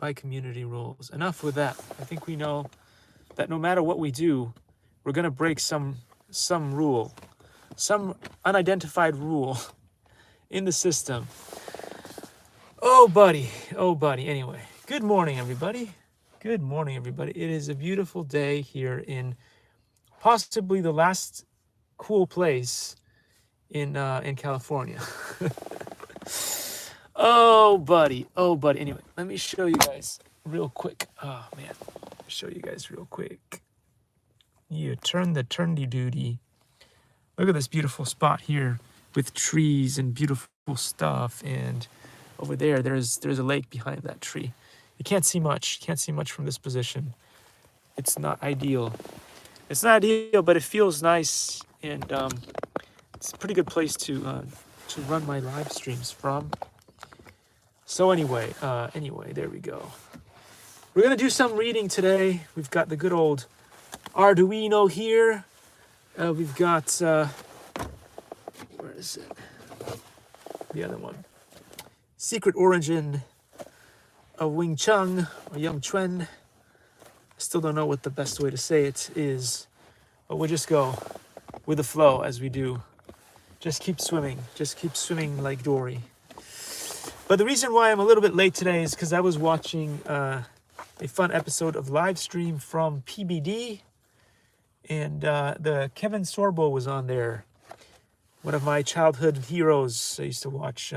by community rules. Enough with that. I think we know that no matter what we do, we're gonna break some rule, some unidentified rule in the system. Oh buddy, oh buddy. Anyway, good morning everybody. Good morning everybody. It is a beautiful day here in possibly the last cool place in California. Oh buddy, oh buddy. Anyway, let me show you guys real quick. Oh man, show you guys real quick. You turn the turny duty. Look at this beautiful spot here with trees and beautiful stuff. And over there, there's a lake behind that tree. You can't see much. Can't see much from this position. It's not ideal. It's not ideal, but it feels nice, and it's a pretty good place to run my live streams from. So anyway, there we go. We're gonna do some reading today. We've got the good old Arduino here. We've got where is it? The other one. Secret Origin of Wing Chun or Young Chuen. I still don't know what the best way to say it is, but we'll just go with the flow as we do. Just keep swimming like Dory. But the reason why I'm a little bit late today is because I was watching a fun episode of Livestream from PBD, and the Kevin Sorbo was on there. One of my childhood heroes. I used to watch,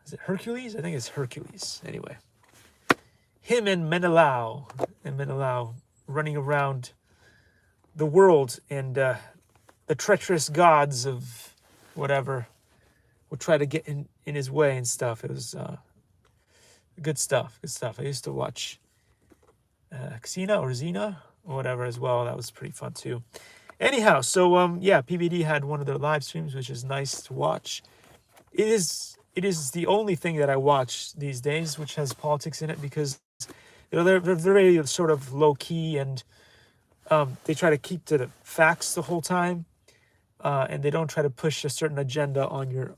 is it Hercules? I think it's Hercules. Anyway, him and Menelao running around the world, and the treacherous gods of whatever would try to get in his way and stuff. It was good stuff. I used to watch Xena or Xena or whatever as well. That was pretty fun too. Anyhow, so yeah, PBD had one of their live streams, which is nice to watch. It is the only thing that I watch these days which has politics in it, because they're very sort of low key, and they try to keep to the facts the whole time, and they don't try to push a certain agenda on your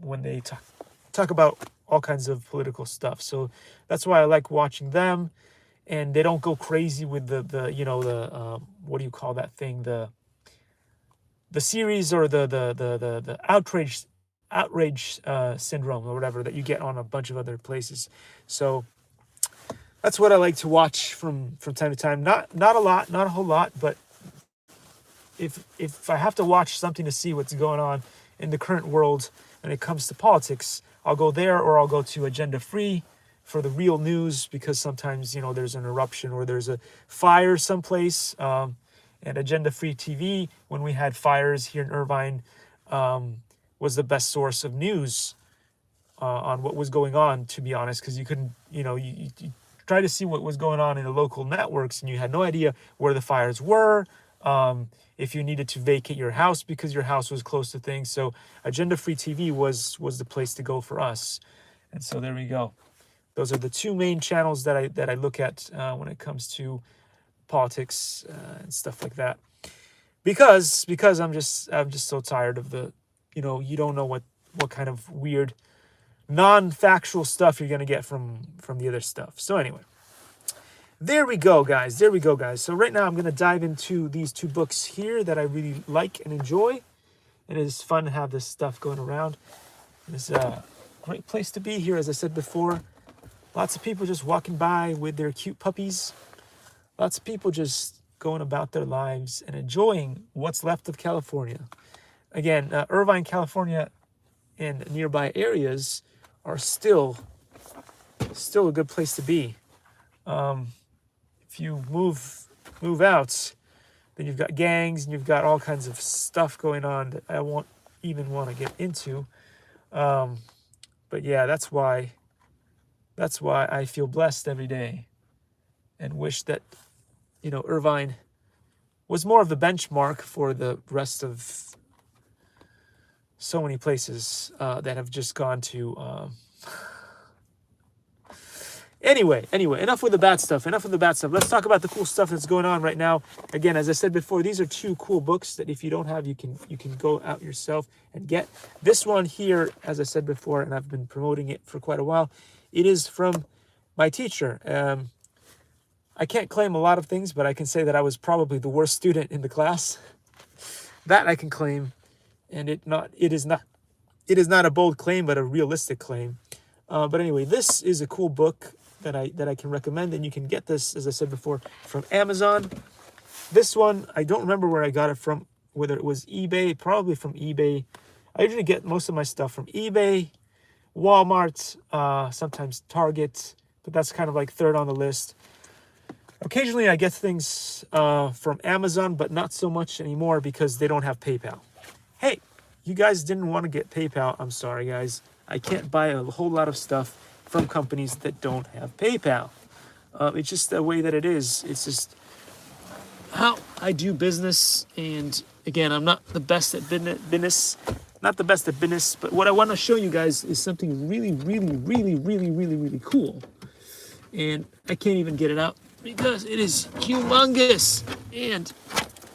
when they talk about all kinds of political stuff. So that's why I like watching them. And they don't go crazy with the what do you call that thing, the series, or the outrage syndrome or whatever that you get on a bunch of other places. So that's what I like to watch from time to time. Not a lot, not a whole lot, but if I have to watch something to see what's going on in the current world when it comes to politics, I'll go there, or I'll go to Agenda Free for the real news, because sometimes there's an eruption or there's a fire someplace, and Agenda Free TV, when we had fires here in Irvine, was the best source of news on what was going on, to be honest, because you couldn't you try to see what was going on in the local networks, and you had no idea where the fires were, if you needed to vacate your house because your house was close to things. So Agenda Free TV was the place to go for us. And so there we go. Those are the two main channels that I look at when it comes to politics and stuff like that. Because I'm just so tired of the, you don't know what kind of weird non-factual stuff you're gonna get from the other stuff. So anyway, there we go, guys. So right now I'm gonna dive into these two books here that I really like and enjoy. And it is fun to have this stuff going around. It's a great place to be here, as I said before. Lots of people just walking by with their cute puppies. Lots of people just going about their lives and enjoying what's left of California. Again, Irvine, California, and nearby areas are still a good place to be. If you move out, then you've got gangs and you've got all kinds of stuff going on that I won't even want to get into. But yeah, that's why I feel blessed every day and wish that, Irvine was more of the benchmark for the rest of so many places that have just gone to Anyway, enough with the bad stuff. Enough with the bad stuff. Let's talk about the cool stuff that's going on right now. Again, as I said before, these are 2 cool books that if you don't have, you can go out yourself and get. This one here, as I said before, and I've been promoting it for quite a while, it is from my teacher. I can't claim a lot of things, but I can say that I was probably the worst student in the class. That I can claim, and it is not a bold claim, but a realistic claim. But anyway, this is a cool book that I can recommend, and you can get this, as I said before, from Amazon. This one, I don't remember where I got it from, whether it was eBay, probably from eBay. I usually get most of my stuff from eBay, Walmart, sometimes Target, but that's kind of like third on the list. Occasionally I get things from Amazon, but not so much anymore because they don't have PayPal. Hey, you guys didn't want to get PayPal. I'm sorry, guys. I can't buy a whole lot of stuff from companies that don't have PayPal. It's just the way that it is. It's just how I do business. And again, I'm not the best at business. Not the best at business, but what I want to show you guys is something really, really, really, really, really, really cool. And I can't even get it out because it is humongous. And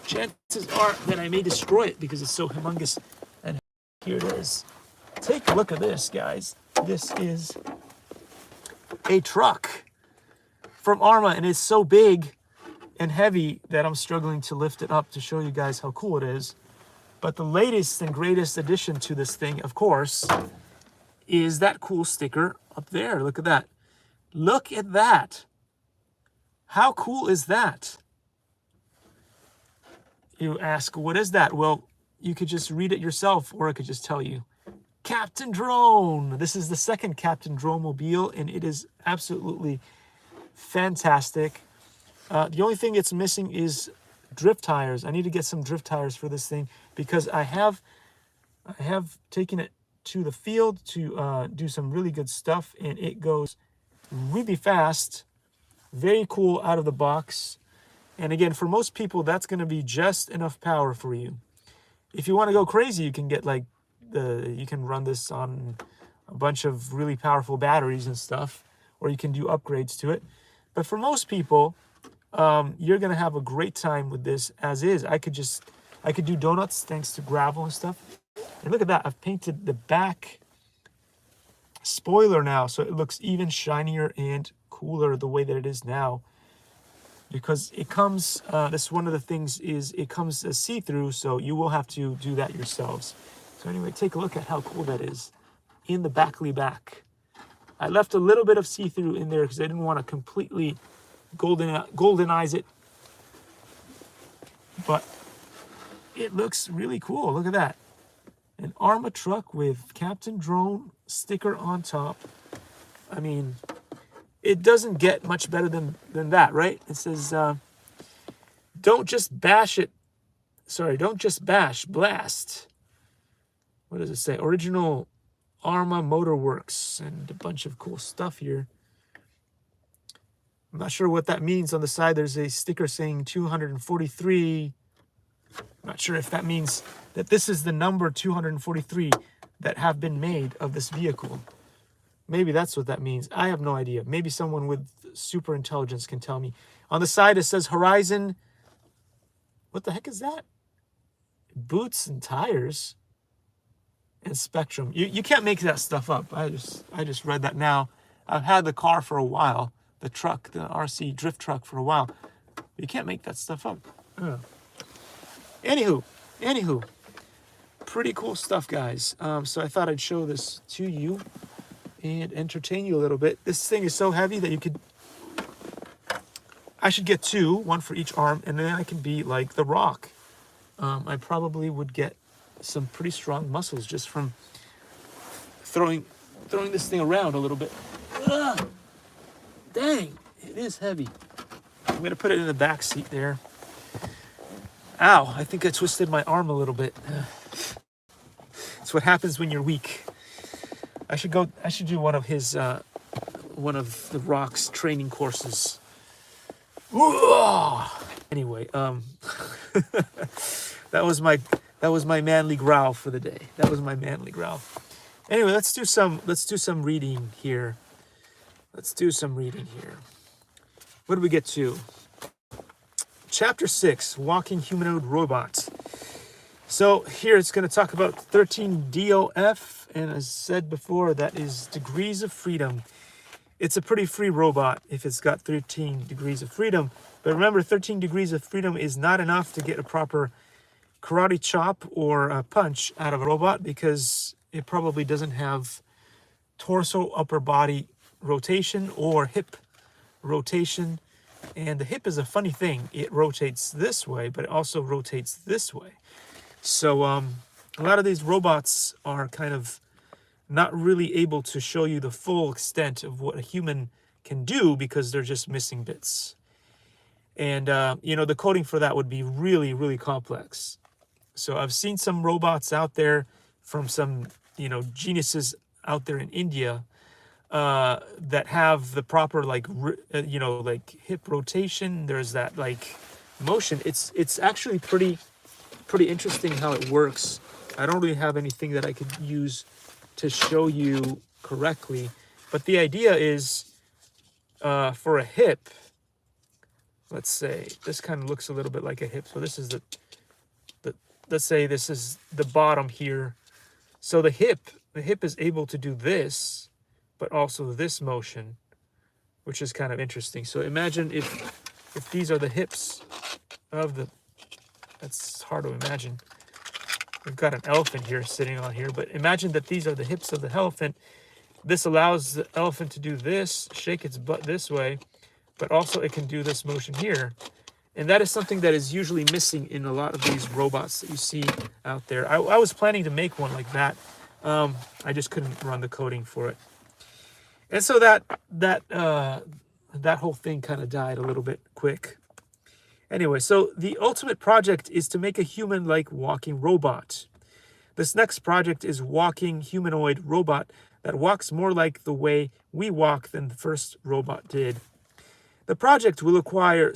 chances are that I may destroy it because it's so humongous. And here it is. Take a look at this, guys. This is a truck from Arma, and it's so big and heavy that I'm struggling to lift it up to show you guys how cool it is. But the latest and greatest addition to this thing, of course, is that cool sticker up there. Look at that. Look at that. How cool is that? You ask, what is that? Well, you could just read it yourself, or I could just tell you. Captain Drone. This is the second Captain Drone mobile, and it is absolutely fantastic. The only thing it's missing is drift tires. I need to get some drift tires for this thing because I have taken it to the field to do some really good stuff, and it goes really fast. Very cool out of the box. And again, for most people, that's going to be just enough power for you. If you want to go crazy, you can get like you can run this on a bunch of really powerful batteries and stuff, or you can do upgrades to it. But for most people, you're gonna have a great time with this as is. I could do donuts thanks to gravel and stuff. And look at that, I've painted the back spoiler now, so it looks even shinier and cooler the way that it is now. Because it comes, that's one of the things is it comes see-through, so you will have to do that yourselves. So anyway, take a look at how cool that is in the back. I left a little bit of see-through in there because I didn't want to completely goldenize it. But it looks really cool. Look at that. An Arma truck with Captain Drone sticker on top. I mean, it doesn't get much better than that, right? It says, don't just bash it. Sorry, don't just bash, blast. What does it say? Original Arma Motor Works and a bunch of cool stuff here. I'm not sure what that means. On the side, there's a sticker saying 243. I'm not sure if that means that this is the number 243 that have been made of this vehicle. Maybe that's what that means. I have no idea. Maybe someone with super intelligence can tell me. On the side, it says Horizon. What the heck is that? Boots and tires. And Spectrum. You can't make that stuff up. I just read that now. I've had the car for a while, the truck, the RC drift truck for a while. You can't make that stuff up. Anywho, pretty cool stuff, guys. So I thought I'd show this to you and entertain you a little bit. This thing is so heavy that I should get 2, one for each arm, and then I can be like The Rock. I probably would get some pretty strong muscles just from throwing this thing around a little bit. Ugh. Dang, it is heavy. I'm gonna put it in the back seat there. Ow, I think I twisted my arm a little bit. It's what happens when you're weak. I should do one of The Rock's training courses. Anyway, that was my manly growl for the day. That was my manly growl. Anyway, let's do some reading here. Let's do some reading here. What did we get to? Chapter 6, Walking Humanoid Robot. So here it's going to talk about 13 DOF, and as said before, that is degrees of freedom. It's a pretty free robot if it's got 13 degrees of freedom. But remember, 13 degrees of freedom is not enough to get a proper karate chop or a punch out of a robot, because it probably doesn't have torso upper body rotation or hip rotation. And the hip is a funny thing. It rotates this way, but it also rotates this way. So a lot of these robots are kind of not really able to show you the full extent of what a human can do because they're just missing bits. And, you know, the coding for that would be really, really complex. So I've seen some robots out there from some, you know, geniuses out there in India that have the proper, like, you know, like hip rotation. There's that, like, motion. It's actually pretty interesting how it works. I don't really have anything that I could use to show you correctly, but the idea is for a hip, let's say this kind of looks a little bit like a hip. So this is the let's say this is the bottom here. So the hip is able to do this, but also this motion, which is kind of interesting. So imagine if these are the hips of the, that's hard to imagine. We've got an elephant here sitting on here, but imagine that these are the hips of the elephant. This allows the elephant to do this, shake its butt this way, but also it can do this motion here. And that is something that is usually missing in a lot of these robots that you see out there. I was planning to make one like that. I just couldn't run the coding for it. And so that whole thing kind of died a little bit quick. Anyway, so the ultimate project is to make a human-like walking robot. This next project is walking humanoid robot that walks more like the way we walk than the first robot did. The project will require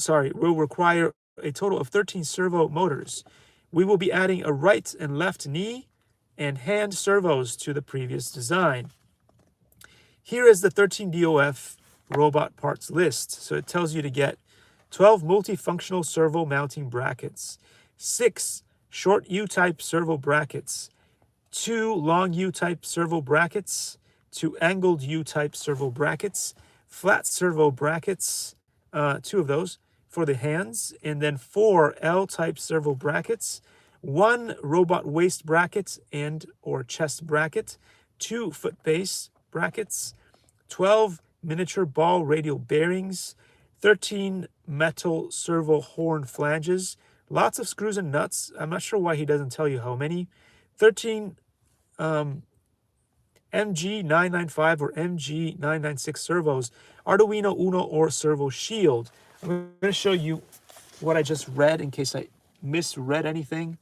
a total of 13 servo motors. We will be adding a right and left knee and hand servos to the previous design. Here is the 13 DOF robot parts list. So it tells you to get 12 multifunctional servo mounting brackets, 6 short U-type servo brackets, 2 long U-type servo brackets, 2 angled U-type servo brackets, flat servo brackets, 2 of those for the hands, and then 4 L-type servo brackets, 1 robot waist bracket and or chest bracket, 2 foot base brackets, 12 miniature ball radial bearings, 13 metal servo horn flanges, lots of screws and nuts. I'm not sure why he doesn't tell you how many. 13 MG995 or MG996 servos, Arduino Uno or servo shield. I'm going to show you what I just read in case I misread anything.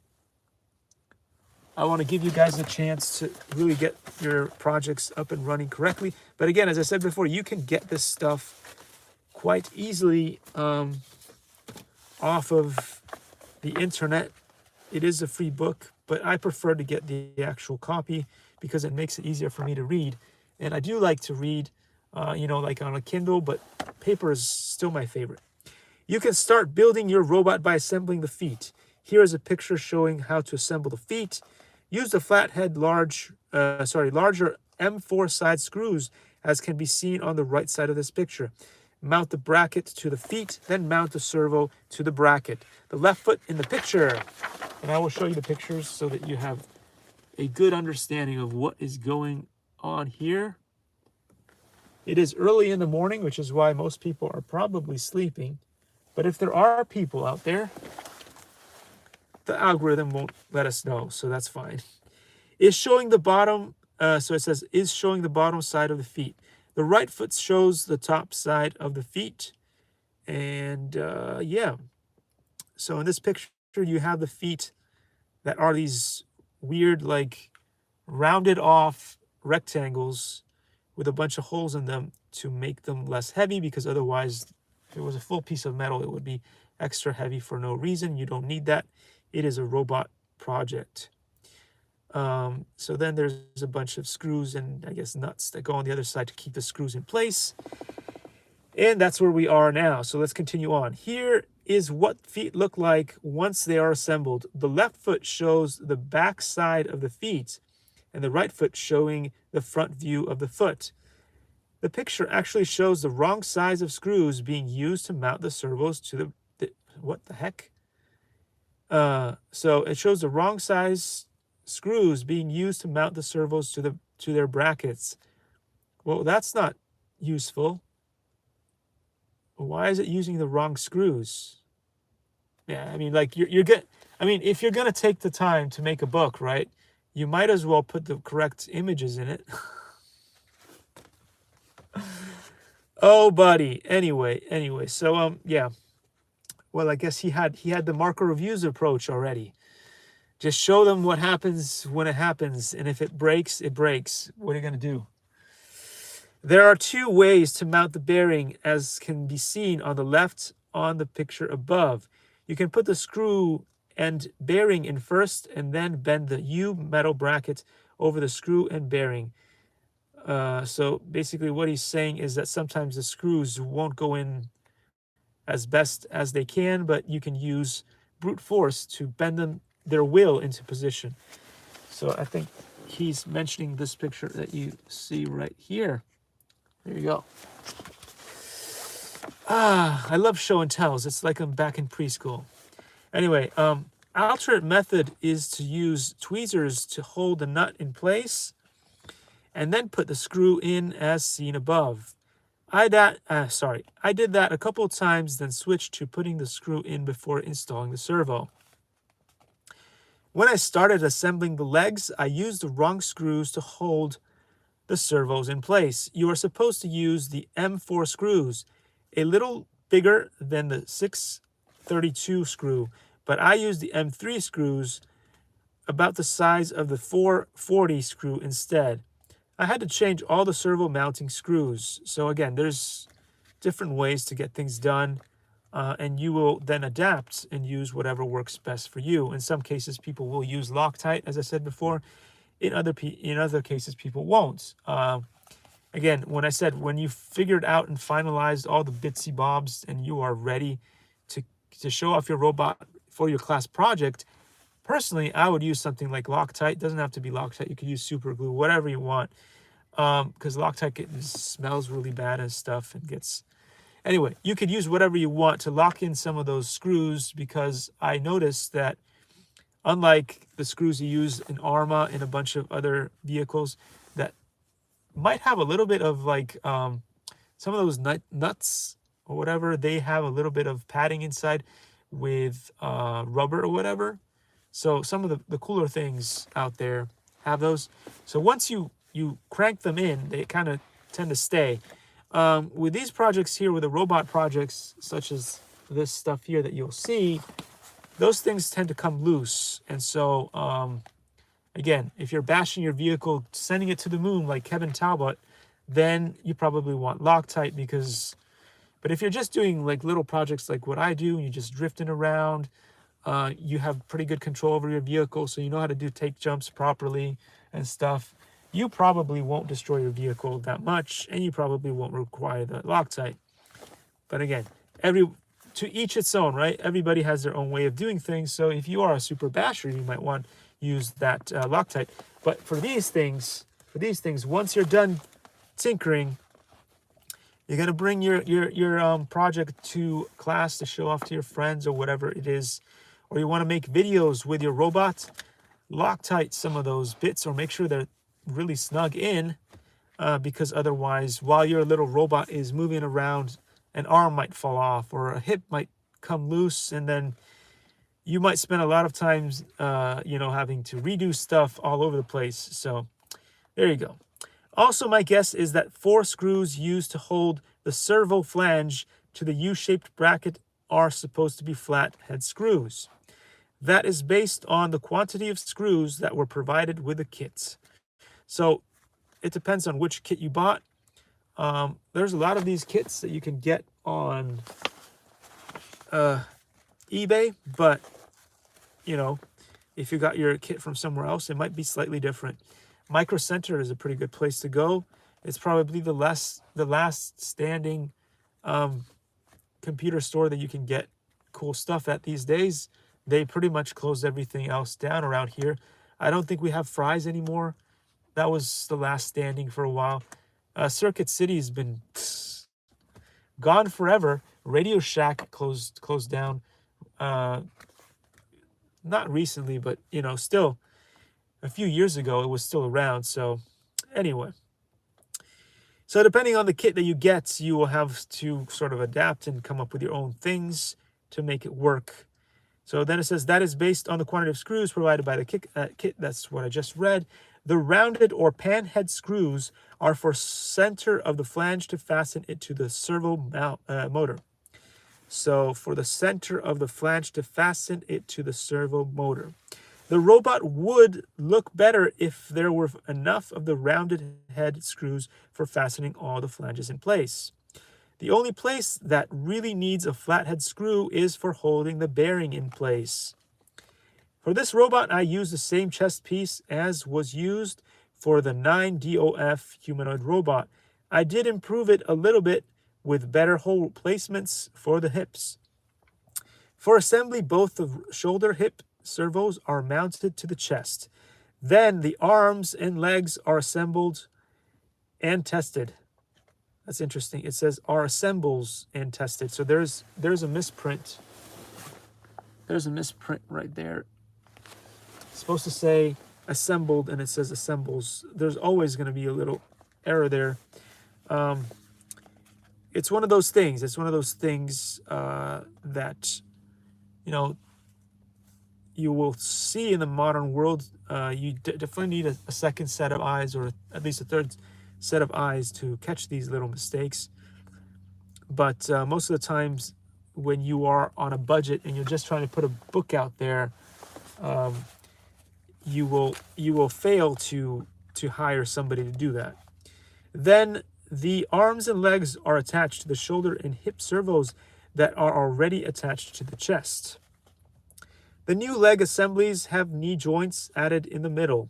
I want to give you guys a chance to really get your projects up and running correctly. But again, as I said before, you can get this stuff quite easily off of the internet. It is a free book, but I prefer to get the actual copy because it makes it easier for me to read. And I do like to read, you know, like on a Kindle, but paper is still my favorite. You can start building your robot by assembling the feet. Here is a picture showing how to assemble the feet. Use the flathead larger M4 side screws, as can be seen on the right side of this picture. Mount the bracket to the feet, then mount the servo to the bracket. The left foot in the picture. And I will show you the pictures so that you have a good understanding of what is going on here. It is early in the morning, which is why most people are probably sleeping. But if there are people out there, the algorithm won't let us know, so that's fine. Is showing the bottom, so it says, is showing the bottom side of the feet. The right foot shows the top side of the feet. And yeah. So in this picture, you have the feet that are these weird, like, rounded off rectangles with a bunch of holes in them to make them less heavy, because otherwise, if it was a full piece of metal, it would be extra heavy for no reason. You don't need that. It is a robot project. So then there's a bunch of screws and I guess nuts that go on the other side to keep the screws in place. And that's where we are now. So let's continue on. Here is what feet look like once they are assembled. The left foot shows the back side of the feet, and the right foot showing the front view of the foot. The picture actually shows the wrong size of screws being used to mount the servos to the what the heck? So it shows the wrong size screws being used to mount the servos to their brackets. Well, that's not useful. Why is it using the wrong screws? Yeah, I mean, like you're good. I mean, if you're gonna take the time to make a book, right, you might as well put the correct images in it. Oh, buddy. Anyway. So yeah. Well, I guess he had the marker reviews approach already. Just show them what happens when it happens, and if it breaks, it breaks. What are you gonna do? There are two ways to mount the bearing, as can be seen on the left on the picture above. You can put the screw and bearing in first and then bend the U metal bracket over the screw and bearing. So basically what he's saying is that sometimes the screws won't go in as best as they can, but you can use brute force to bend their will into position. So I think he's mentioning this picture that you see right here. There you go. I love show and tells. It's like I'm back in preschool. Anyway, alternate method is to use tweezers to hold the nut in place and then put the screw in as seen above. I did that a couple of times, then switched to putting the screw in before installing the servo. When I started assembling the legs, I used the wrong screws to hold the servos in place. You are supposed to use the M4 screws, a little bigger than the 632 screw, but I used the M3 screws, about the size of the 440 screw instead. I had to change all the servo mounting screws. So again, there's different ways to get things done, and you will then adapt and use whatever works best for you. In some cases, people will use Loctite, as I said before. In other cases, people won't. Again, when you figured out and finalized all the bitsy bobs and you are ready to show off your robot for your class project, personally, I would use something like Loctite. It doesn't have to be Loctite. You could use super glue, whatever you want, because Loctite smells really bad and stuff and gets... Anyway, you could use whatever you want to lock in some of those screws, because I noticed that unlike the screws you use in Arma and a bunch of other vehicles that might have a little bit of like some of those nuts or whatever, they have a little bit of padding inside with rubber or whatever. So some of the cooler things out there have those. So once you crank them in, they kind of tend to stay. With these projects here, with the robot projects, such as this stuff here that you'll see, those things tend to come loose. And so, again, if you're bashing your vehicle, sending it to the moon like Kevin Talbot, then you probably want Loctite but if you're just doing like little projects like what I do, and you're just drifting around, you have pretty good control over your vehicle, so you know how to do take jumps properly and stuff, you probably won't destroy your vehicle that much, and you probably won't require the Loctite. But again, to each its own, right? Everybody has their own way of doing things. So if you are a super basher, you might want to use that Loctite. But for these things, once you're done tinkering, you're gonna bring your project to class to show off to your friends or whatever it is, or you want to make videos with your robot. Loctite some of those bits, or make sure they're really snug in, because otherwise, while your little robot is moving around, an arm might fall off or a hip might come loose, and then you might spend a lot of times, having to redo stuff all over the place. So there you go. Also, my guess is that 4 screws used to hold the servo flange to the U-shaped bracket are supposed to be flat head screws. That is based on the quantity of screws that were provided with the kits. So it depends on which kit you bought. There's a lot of these kits that you can get on eBay, but If you got your kit from somewhere else, it might be slightly different. Micro Center is a pretty good place to go. It's probably the last standing computer store that you can get cool stuff at these days. They pretty much closed everything else down around here. I don't think we have Fry's anymore. That was the last standing for a while. Circuit City's been gone forever. Radio Shack closed down. Not recently, but you know, still a few years ago it was still around. So anyway, so depending on the kit that you get, you will have to sort of adapt and come up with your own things to make it work. So then it says that is based on the quantity of screws provided by the kit. That's what I just read. The rounded or pan head screws are for center of the flange to fasten it to the servo motor. So for the center of the flange to fasten it to the servo motor. The robot would look better if there were enough of the rounded head screws for fastening all the flanges in place. The only place that really needs a flathead screw is for holding the bearing in place. For this robot, I used the same chest piece as was used for the 9DOF humanoid robot. I did improve it a little bit with better hole placements for the hips. For assembly, both the shoulder hip servos are mounted to the chest. Then the arms and legs are assembled and tested. That's interesting. It says are assembles and tested. So there's a misprint. There's a misprint right there. It's supposed to say assembled and it says assembles. There's always going to be a little error there. It's one of those things. It's one of those things that, you know, you will see in the modern world. You definitely need a second set of eyes, or at least a third set of eyes, to catch these little mistakes. But most of the times when you are on a budget and you're just trying to put a book out there, you will fail to hire somebody to do that. Then the arms and legs are attached to the shoulder and hip servos that are already attached to the chest. The new leg assemblies have knee joints added in the middle.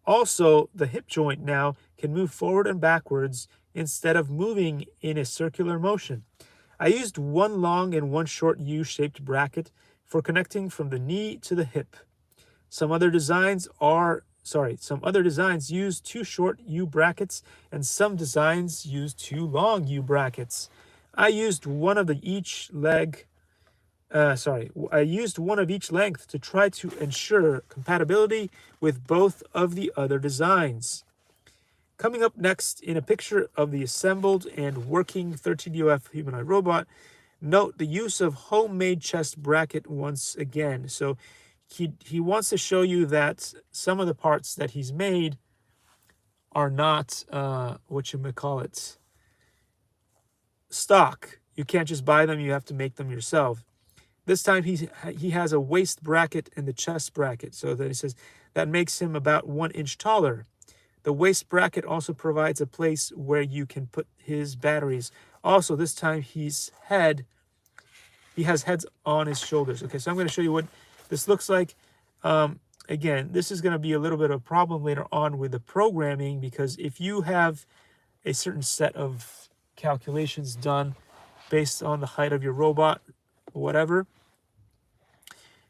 Also, the hip joint now can move forward and backwards instead of moving in a circular motion. I used one long and one short U-shaped bracket for connecting from the knee to the hip. Some other designs use two short U brackets, and some designs use two long U brackets. I used one of each length to try to ensure compatibility with both of the other designs. Coming up next, in a picture of the assembled and working 13DOF humanoid robot, note the use of homemade chest bracket once again. So he wants to show you that some of the parts that he's made are not stock. You can't just buy them, you have to make them yourself. This time he has a waist bracket and the chest bracket. So that he says that makes him about 1 inch taller. The waist bracket also provides a place where you can put his batteries. Also, this time he has heads on his shoulders. Okay, so I'm going to show you what this looks like. Again, this is going to be a little bit of a problem later on with the programming, because if you have a certain set of calculations done based on the height of your robot, whatever,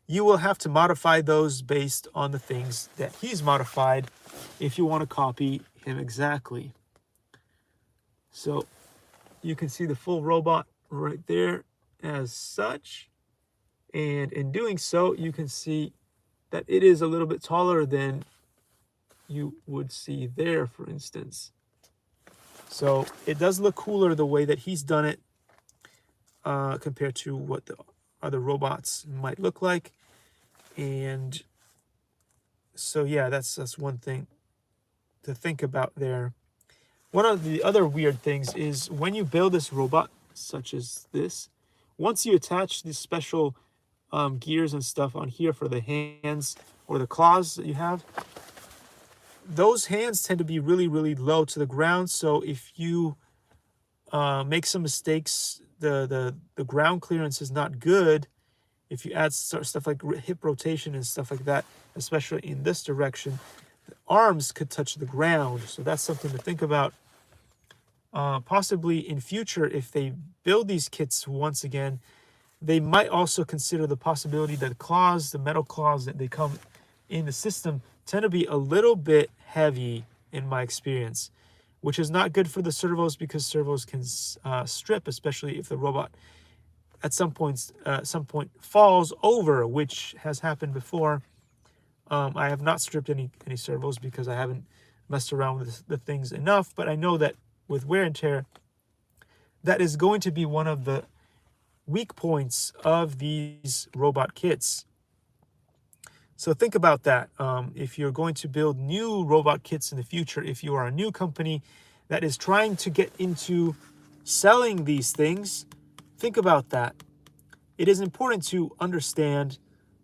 you will have to modify those based on the things that he's modified if you want to copy him exactly. So you can see the full robot right there as such. And in doing so, you can see that it is a little bit taller than you would see there, for instance. So it does look cooler the way that he's done it compared to what the other robots might look like. And so yeah, that's one thing to think about there. One of the other weird things is when you build this robot, such as this, once you attach these special gears and stuff on here for the hands or the claws that you have, those hands tend to be really, really low to the ground. So if you make some mistakes, the ground clearance is not good. if you add stuff like hip rotation and stuff like that, especially in this direction, the arms could touch the ground. So that's something to think about. Possibly in future, if they build these kits once again, they might also consider the possibility that claws, the metal claws that they come in the system, tend to be a little bit heavy in my experience, which is not good for the servos because servos can strip, especially if the robot at some point falls over, which has happened before. I have not stripped any servos because I haven't messed around with the things enough, but I know that with wear and tear, that is going to be one of the weak points of these robot kits. So think about that. If you're going to build new robot kits in the future, if you are a new company that is trying to get into selling these things, think about that. It is important to understand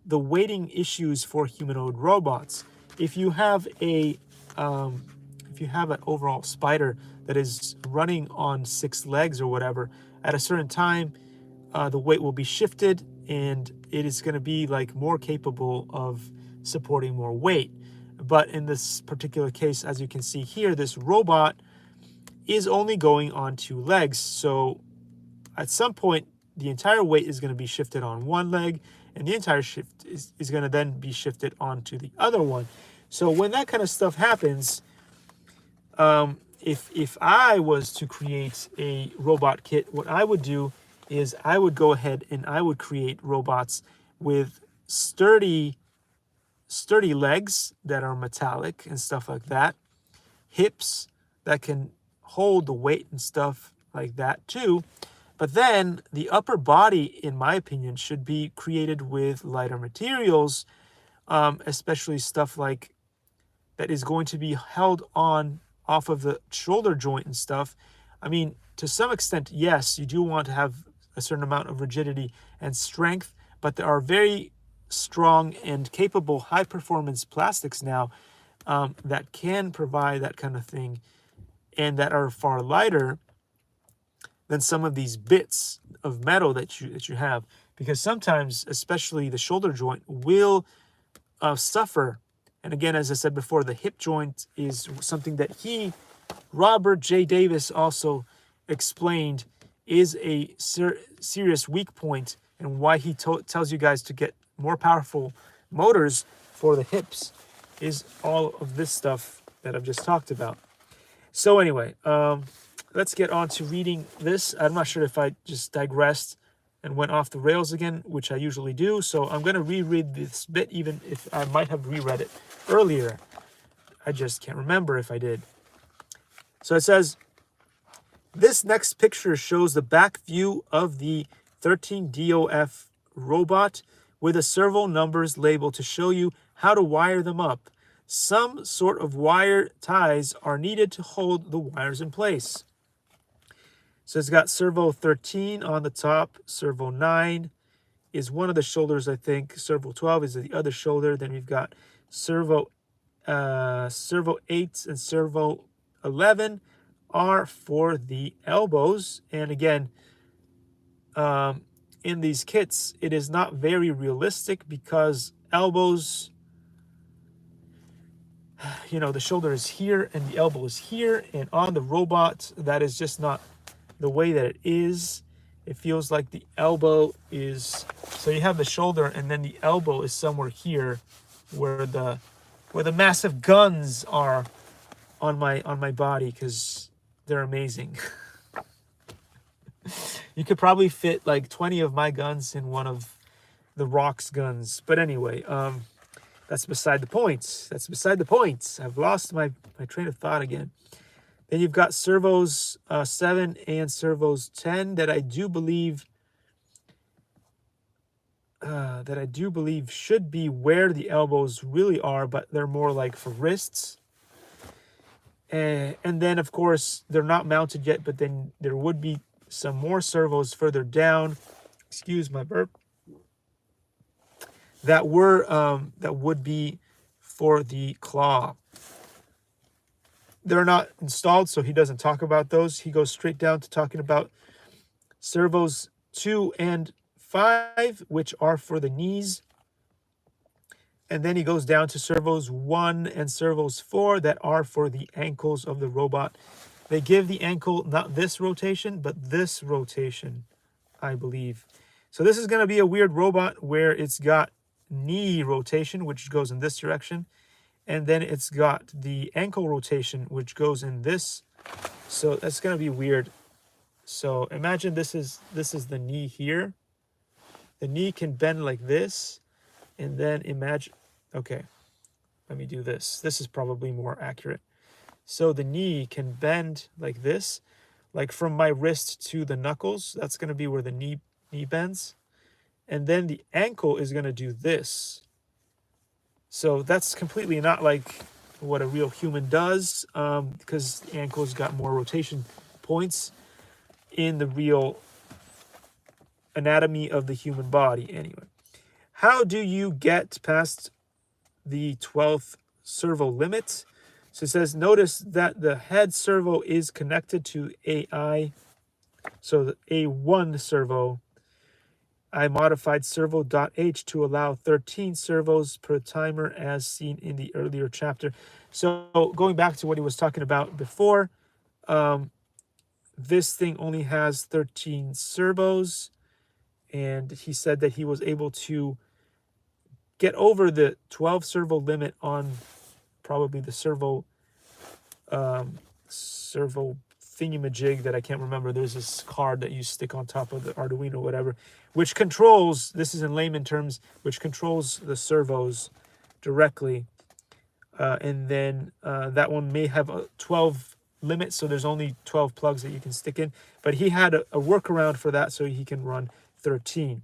the weighting issues for humanoid robots. If you have an overall spider that is running on 6 legs or whatever, at a certain time, the weight will be shifted and it is going to be like more capable of supporting more weight. But in this particular case, as you can see here, this robot is only going on 2 legs. So at some point, the entire weight is going to be shifted on one leg, and the entire shift is going to then be shifted onto the other one. So when that kind of stuff happens, if I was to create a robot kit, what I would do is I would go ahead and I would create robots with sturdy legs that are metallic and stuff like that, hips that can hold the weight and stuff like that too. But then the upper body, in my opinion, should be created with lighter materials, especially stuff like that is going to be held on off of the shoulder joint and stuff. I mean, to some extent, yes, you do want to have a certain amount of rigidity and strength, but there are very strong and capable high-performance plastics now that can provide that kind of thing and that are far lighter than some of these bits of metal that you have, because sometimes, especially the shoulder joint, will suffer. And again, as I said before, the hip joint is something that Robert J. Davis, also explained is a serious weak point, and why he tells you guys to get more powerful motors for the hips is all of this stuff that I've just talked about. So anyway, let's get on to reading this. I'm not sure if I just digressed and went off the rails again, which I usually do. So I'm going to reread this bit, even if I might have reread it earlier. I just can't remember if I did. So it says, this next picture shows the back view of the 13DOF robot with a servo numbers label to show you how to wire them up. Some sort of wire ties are needed to hold the wires in place. So it's got servo 13 on the top. Servo 9 is one of the shoulders, I think. Servo 12 is the other shoulder. Then we've got servo 8 and servo 11 are for the elbows. And again, in these kits, it is not very realistic because elbows, the shoulder is here and the elbow is here, and on the robot, that is just not the way that it is. It feels like the elbow is, so you have the shoulder and then the elbow is somewhere here where the massive guns are on my body, because they're amazing. You could probably fit like 20 of my guns in one of the Rock's guns. But anyway, that's beside the point. That's beside the point. I've lost my train of thought again. Then you've got servos 7 and servos 10 that I do believe should be where the elbows really are, but they're more like for wrists. And then, of course, they're not mounted yet, but then there would be some more servos further down. Excuse my burp. That would be for the claw. They're not installed, so he doesn't talk about those. He goes straight down to talking about servos 2 and 5, which are for the knees. And then he goes down to servos 1 and servos 4 that are for the ankles of the robot. They give the ankle not this rotation, but this rotation, I believe. So this is going to be a weird robot where it's got knee rotation, which goes in this direction. And then it's got the ankle rotation, which goes in this. So that's going to be weird. So imagine this is the knee here. The knee can bend like this. And then imagine, okay, let me do this. This is probably more accurate. So the knee can bend like this, like from my wrist to the knuckles. That's going to be where the knee bends. And then the ankle is going to do this. So that's completely not like what a real human does, because the ankle's got more rotation points in the real anatomy of the human body. Anyway, how do you get past the 12th servo limit? So it says, notice that the head servo is connected to AI. So the A1 servo, I modified servo.h to allow 13 servos per timer as seen in the earlier chapter. So going back to what he was talking about before, this thing only has 13 servos. And he said that he was able to get over the 12 servo limit on probably the servo thingamajig that I can't remember. There's this card that you stick on top of the Arduino or whatever, which controls, this is in layman terms, which controls the servos directly. And then that one may have a 12 limit, so there's only 12 plugs that you can stick in. But he had a workaround for that, so he can run 13.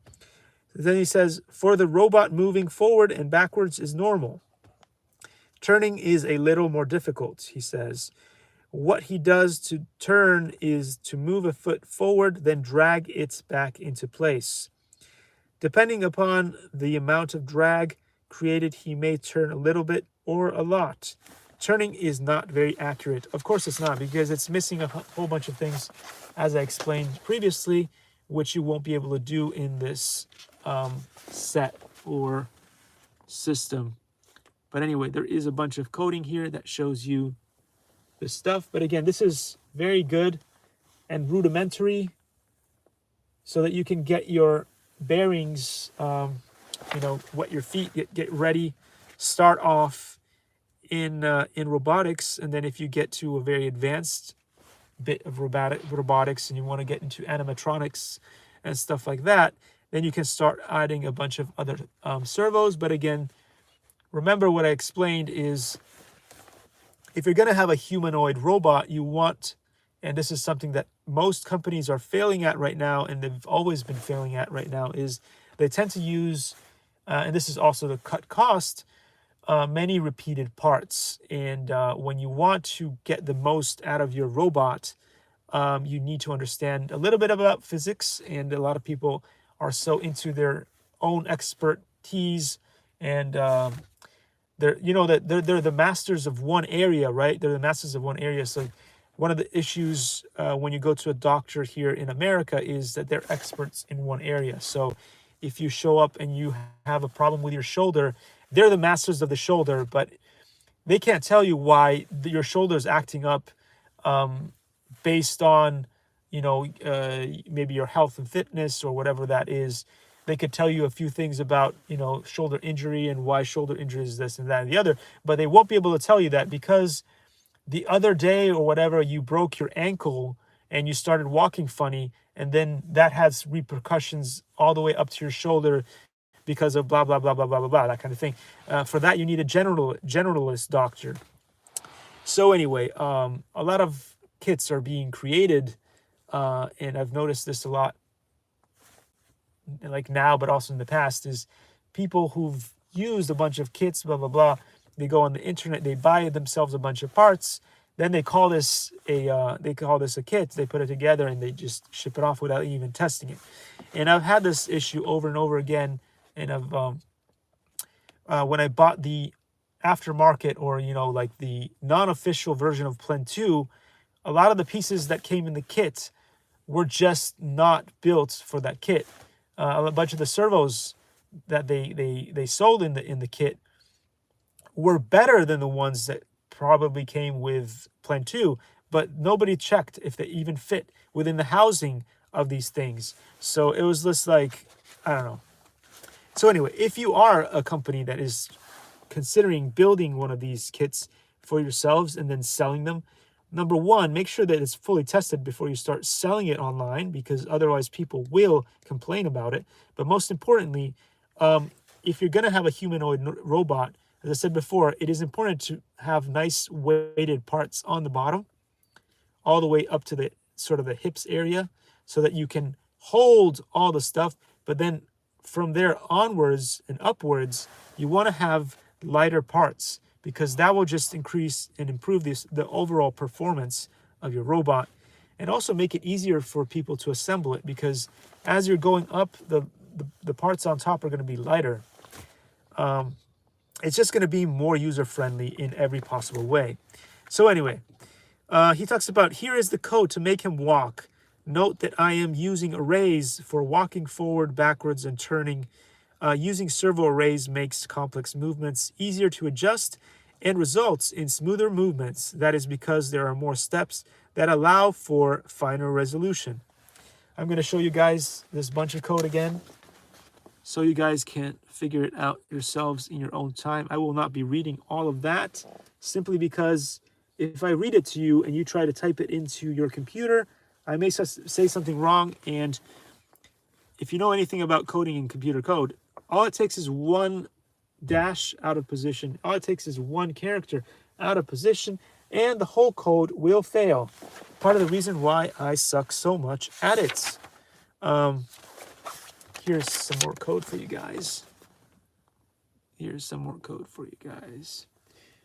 Then he says, for the robot, moving forward and backwards is normal. Turning is a little more difficult, he says. What he does to turn is to move a foot forward, then drag it back into place. Depending upon the amount of drag created, he may turn a little bit or a lot. Turning is not very accurate. Of course it's not, because it's missing a whole bunch of things, as I explained previously, which you won't be able to do in this set or system. But anyway, there is a bunch of coding here that shows you the stuff. But again, this is very good and rudimentary so that you can get your bearings, wet your feet, get ready, start off in robotics. And then if you get to a very advanced bit of robotics and you want to get into animatronics and stuff like that, then you can start adding a bunch of other servos. But again, remember what I explained is, if you're going to have a humanoid robot, you want, and this is something that most companies are failing at right now, and they've always been failing at right now, is they tend to use, and this is also to cut cost, many repeated parts. And when you want to get the most out of your robot, you need to understand a little bit about physics, and a lot of people are so into their own expertise, and they're the masters of one area, right? They're the masters of one area. So one of the issues when you go to a doctor here in America is that they're experts in one area. So if you show up and you have a problem with your shoulder, they're the masters of the shoulder, but they can't tell you why your shoulder is acting up based on, maybe your health and fitness or whatever that is. They could tell you a few things about, shoulder injury and why shoulder injury is this and that and the other, but they won't be able to tell you that because the other day or whatever, you broke your ankle and you started walking funny, and then that has repercussions all the way up to your shoulder because of blah, blah, blah, blah, blah, blah, blah, that kind of thing. For that, you need a generalist doctor. So anyway, a lot of kits are being created, and I've noticed this a lot, like now, but also in the past, is people who've used a bunch of kits, blah, blah, blah. They go on the internet, they buy themselves a bunch of parts, then they call this a kit. They put it together and they just ship it off without even testing it. And I've had this issue over and over again. And when I bought the aftermarket, or like the non-official version of Plen 2, a lot of the pieces that came in the kit were just not built for that kit. a bunch of the servos that they sold in the kit were better than the ones that probably came with Plan 2, but nobody checked if they even fit within the housing of these things. So it was just like, I don't know. So anyway, if you are a company that is considering building one of these kits for yourselves and then selling them, number one, make sure that it's fully tested before you start selling it online, because otherwise people will complain about it. But most importantly, if you're going to have a humanoid robot, as I said before, it is important to have nice weighted parts on the bottom, all the way up to the sort of the hips area, so that you can hold all the stuff. But then from there onwards and upwards, you want to have lighter parts, because that will just increase and improve the overall performance of your robot, and also make it easier for people to assemble it, because as you're going up, the parts on top are going to be lighter. It's just going to be more user-friendly in every possible way. So anyway, he talks about, here is the code to make him walk. Note that I am using arrays for walking forward, backwards, and turning. Using servo arrays makes complex movements easier to adjust and results in smoother movements. That is because there are more steps that allow for finer resolution. I'm going to show you guys this bunch of code again, so you guys can figure it out yourselves in your own time. I will not be reading all of that, simply because if I read it to you and you try to type it into your computer, I may say something wrong. And if you know anything about coding and computer code, all it takes is one dash out of position. All it takes is one character out of position, and the whole code will fail. Part of the reason why I suck so much at it. Here's some more code for you guys.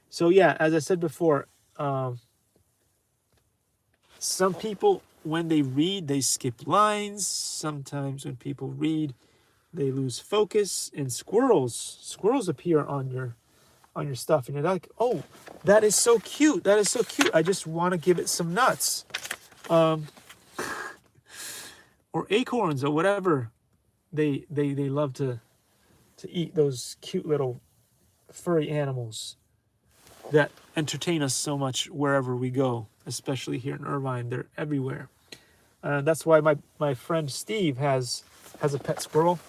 So yeah, as I said before, some people, when they read, they skip lines. Sometimes when people read, they lose focus, and squirrels appear on your stuff, and you're like, oh, that is so cute. I just want to give it some nuts, or acorns, or whatever they love to eat, those cute little furry animals that entertain us so much wherever we go, especially here in Irvine. They're everywhere. That's why my friend Steve has a pet squirrel.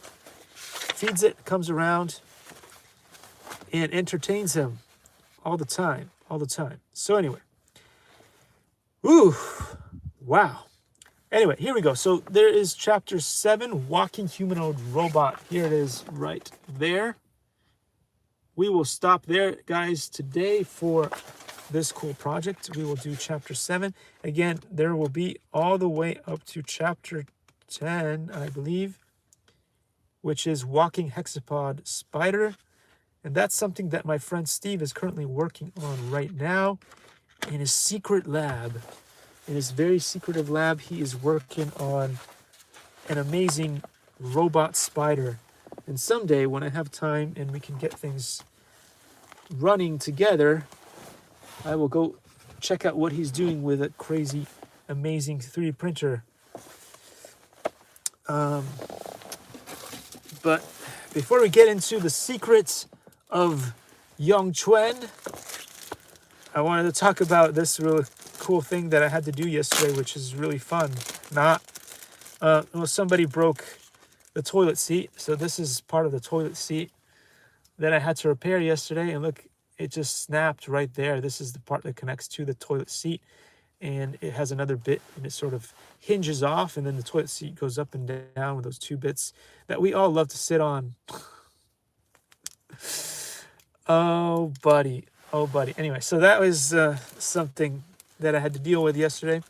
Feeds it, comes around, and entertains him all the time. So anyway, wow. Anyway, here we go. So there is chapter 7, Walking Humanoid Robot. Here it is right there. We will stop there, guys, today for this cool project. We will do chapter 7. Again, there will be all the way up to chapter 10, I believe, which is Walking Hexapod Spider. And that's something that my friend Steve is currently working on right now in his secret lab. In his very secretive lab, he is working on an amazing robot spider. And someday, when I have time and we can get things running together, I will go check out what he's doing with a crazy, amazing 3D printer. But before we get into the secrets of Young Chuen, I wanted to talk about this really cool thing that I had to do yesterday, which is really fun. Somebody broke the toilet seat. So this is part of the toilet seat that I had to repair yesterday. And look, it just snapped right there. This is the part that connects to the toilet seat. And it has another bit, and it sort of hinges off, and then the toilet seat goes up and down with those two bits that we all love to sit on. Oh, buddy. Anyway, so that was something that I had to deal with yesterday.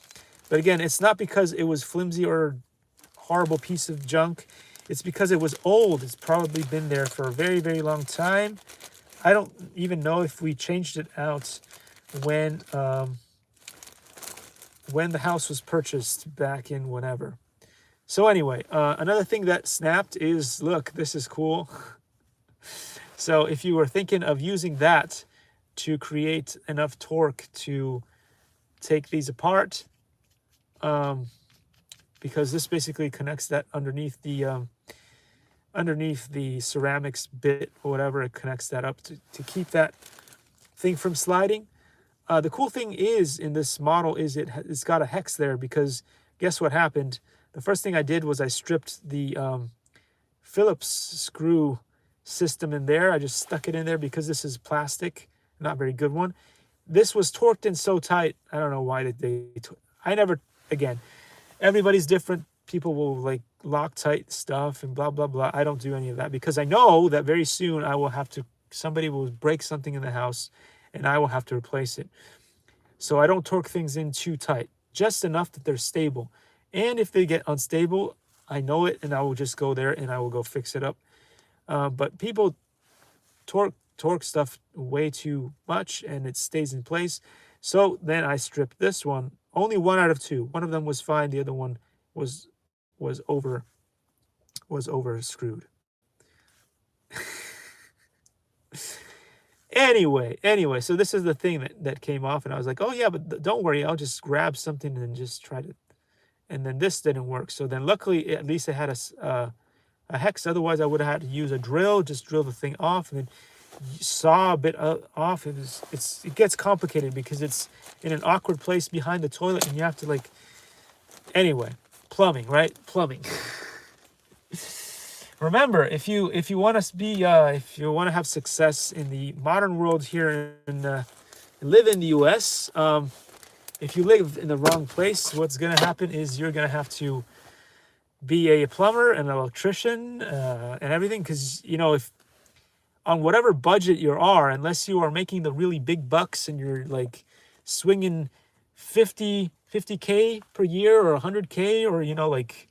But again, it's not because it was flimsy or horrible piece of junk. It's because it was old. It's probably been there for a very, very long time. I don't even know if we changed it out when the house was purchased back in whenever. So anyway, another thing that snapped is, look, this is cool. So if you were thinking of using that to create enough torque to take these apart, because this basically connects that underneath the underneath the ceramics bit or whatever. It connects that up to keep that thing from sliding. The cool thing is in this model is it's got a hex there, because guess what happened? The first thing I did was I stripped the Phillips screw system in there. I just stuck it in there because this is plastic, not very good one. This was torqued in so tight. I don't know why I never, again, everybody's different. People will like Loctite stuff and blah, blah, blah. I don't do any of that because I know that very soon I will have to, somebody will break something in the house and I will have to replace it. So I don't torque things in too tight, just enough that they're stable. And if they get unstable, I know it, and I will just go there and I will go fix it up. But people torque stuff way too much and it stays in place. So then I stripped this one. Only one out of two. One of them was fine. The other one was over screwed. Anyway, so this is the thing that came off, and I was like, oh yeah, but don't worry, I'll just grab something and just try to, and then this didn't work. So then luckily, at least it had a hex. Otherwise, I would have had to use a drill, just drill the thing off, and then saw a bit off. It gets complicated because it's in an awkward place behind the toilet, and you have to like, anyway, plumbing, right? Plumbing. Remember, if you want to be if you want to have success in the modern world here and live in the U.S., if you live in the wrong place, what's going to happen is you're going to have to be a plumber, an electrician, and everything. Because if on whatever budget you are, unless you are making the really big bucks and you're like swinging 50K per year or 100K, or like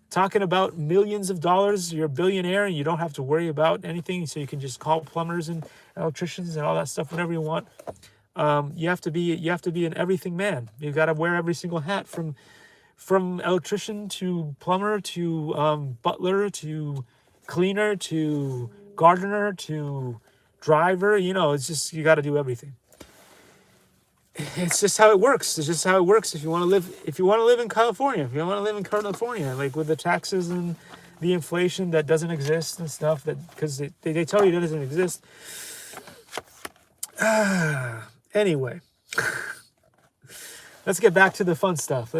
talking about millions of dollars, you're a billionaire and you don't have to worry about anything, so you can just call plumbers and electricians and all that stuff whenever you want. You have to be an everything man. You got to wear every single hat, from electrician to plumber to butler to cleaner to gardener to driver. It's just, you got to do everything. It's just how it works. It's just how it works. If you want to live in California, like with the taxes and the inflation that doesn't exist and stuff, that because they tell you that doesn't exist. Anyway, let's get back to the fun stuff.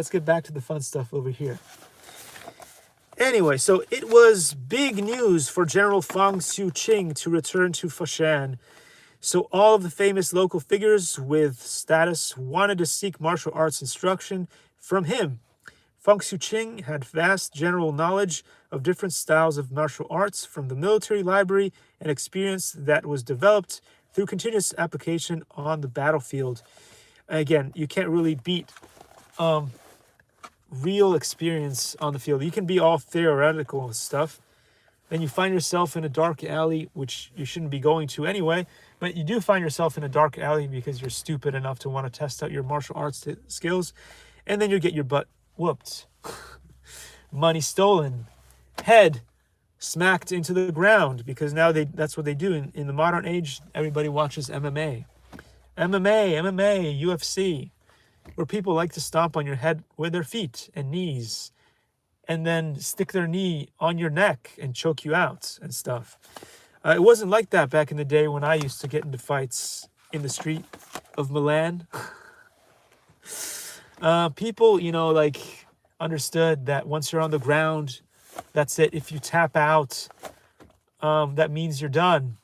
Over here. Anyway, so it was big news for General Fang Xiuqing to return to Foshan. So all of the famous local figures with status wanted to seek martial arts instruction from him. Fang Xiuqing had vast general knowledge of different styles of martial arts from the military library, and experience that was developed through continuous application on the battlefield. Again, you can't really beat real experience on the field. You can be all theoretical stuff. Then you find yourself in a dark alley, which you shouldn't be going to anyway, but you do find yourself in a dark alley because you're stupid enough to want to test out your martial arts skills, and then you get your butt whooped. Money stolen. Head smacked into the ground, because now that's what they do. In the modern age, everybody watches MMA, UFC, where people like to stomp on your head with their feet and knees, and then stick their knee on your neck and choke you out and stuff. It wasn't like that back in the day when I used to get into fights in the street of Milan. People, understood that once you're on the ground, that's it. If you tap out, that means you're done.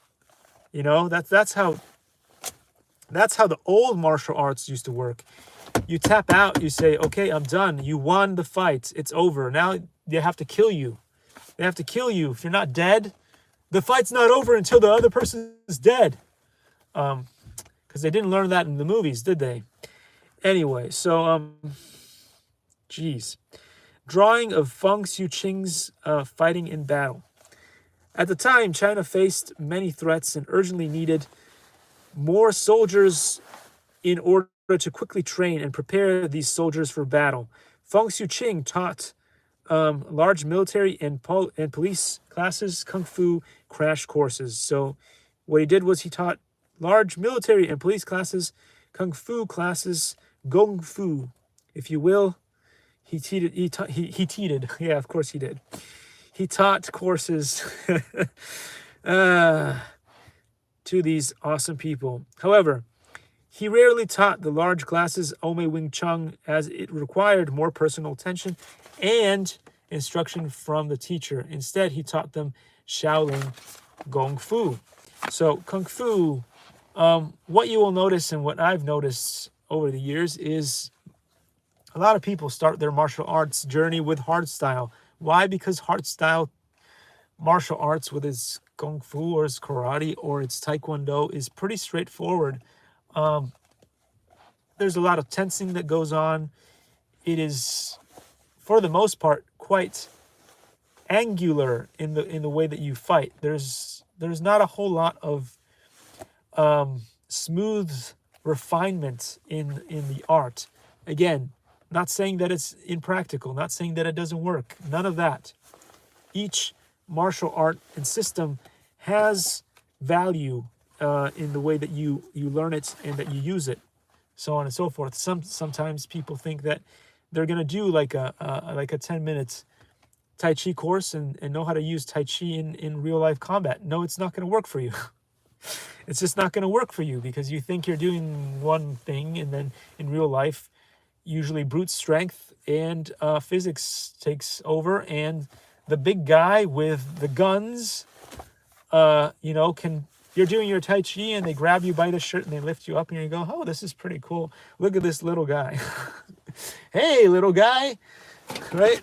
That's how the old martial arts used to work. You tap out, you say, okay, I'm done. You won the fight. It's over. Now they have to kill you. If you're not dead, the fight's not over until the other person is dead. Because they didn't learn that in the movies, did they? Anyway, so, drawing of Fang Xiuqing's fighting in battle. At the time, China faced many threats and urgently needed more soldiers in order to quickly train and prepare these soldiers for battle. Fang Xiuqing taught large military and police classes, kung fu crash courses. So what he did was he taught large military and police classes, kung fu classes, gong fu, if you will. He cheated. Yeah, of course he did. he taught courses to these awesome people. However, he rarely taught the large classes Ome Wing Chun as it required more personal attention and instruction from the teacher. Instead, he taught them Shaolin Gong Fu. So Kung Fu, what you will notice and what I've noticed over the years is a lot of people start their martial arts journey with hardstyle. Why? Because hardstyle martial arts, whether it's Kung Fu or it's karate or it's Taekwondo, is pretty straightforward. There's a lot of tensing that goes on. It is, for the most part, quite angular in the way that you fight. There's not a whole lot of smooth refinement in the art. Again, not saying that it's impractical, not saying that it doesn't work. None of that. Each martial art and system has value in the way that you learn it and that you use it, so on and so forth. Sometimes people think that they're gonna do like a 10-minute Tai Chi course and know how to use Tai Chi in real life combat. No, it's not gonna work for you. It's just not gonna work for you because you think you're doing one thing, and then in real life, usually brute strength and physics takes over, and the big guy with the guns, you're doing your Tai Chi and they grab you by the shirt and they lift you up and you go, oh, this is pretty cool. Look at this little guy. Hey, little guy, right?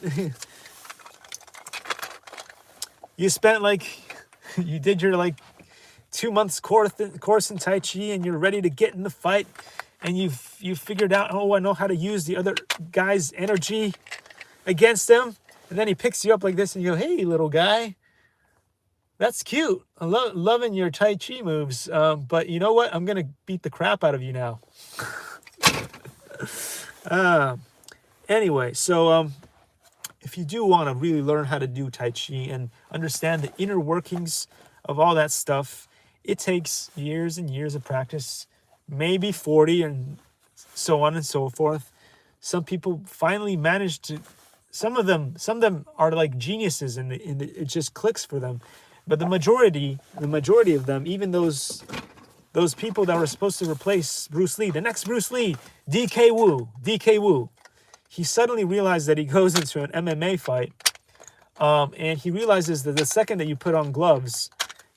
You spent you did your 2 months course in Tai Chi and you're ready to get in the fight and you've figured out, oh, I know how to use the other guy's energy against him. And then he picks you up like this and you go, hey, little guy, that's cute. I'm loving your Tai Chi moves. But you know what? I'm going to beat the crap out of you now. Anyway, so if you do want to really learn how to do Tai Chi and understand the inner workings of all that stuff, it takes years and years of practice, maybe 40 and so on and so forth. Some people finally manage to, some of them are like geniuses and it just clicks for them. But the majority of them, even those people that were supposed to replace Bruce Lee, the next Bruce Lee, DK Wu, he suddenly realized that he goes into an MMA fight, and he realizes that the second that you put on gloves,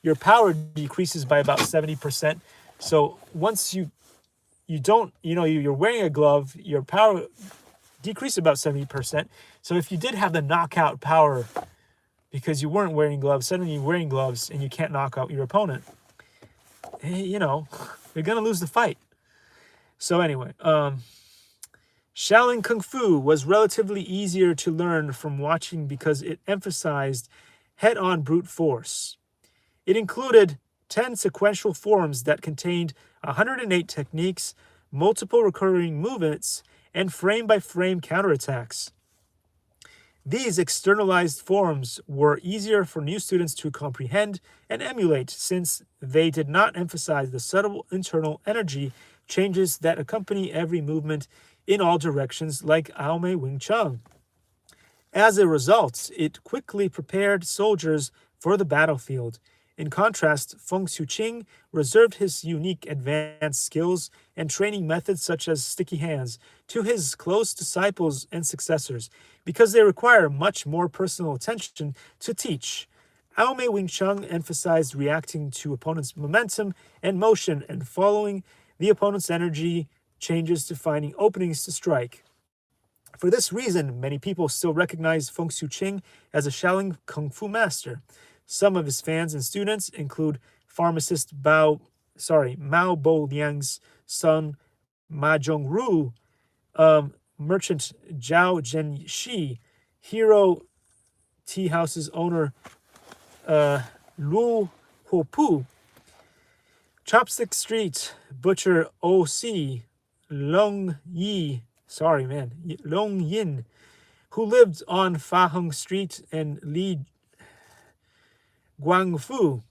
your power decreases by about 70%. So once you don't, you're wearing a glove, your power decreases about 70%. So if you did have the knockout power because you weren't wearing gloves, suddenly you're wearing gloves and you can't knock out your opponent, you're going to lose the fight. So anyway, Shaolin Kung Fu was relatively easier to learn from watching because it emphasized head-on brute force. It included 10 sequential forms that contained 108 techniques, multiple recurring movements, and frame-by-frame counterattacks. These externalized forms were easier for new students to comprehend and emulate since they did not emphasize the subtle internal energy changes that accompany every movement in all directions like Aomei Wing Chun. As a result, it quickly prepared soldiers for the battlefield. In contrast, Feng Xiuqing reserved his unique advanced skills and training methods such as sticky hands to his close disciples and successors because they require much more personal attention to teach. Aomei Wing Chun emphasized reacting to opponents' momentum and motion and following the opponent's energy changes to finding openings to strike. For this reason, many people still recognize Feng Xiuqing as a Shaolin Kung Fu master. Some of his fans and students include pharmacist Mao Boliang's son Ma Zhongru, merchant Zhao Zhenxi, Hero Tea House's owner Lu Huopu, Chopstick Street butcher O.C. Long Yin, who lived on Faheng Street and Li Guangfu.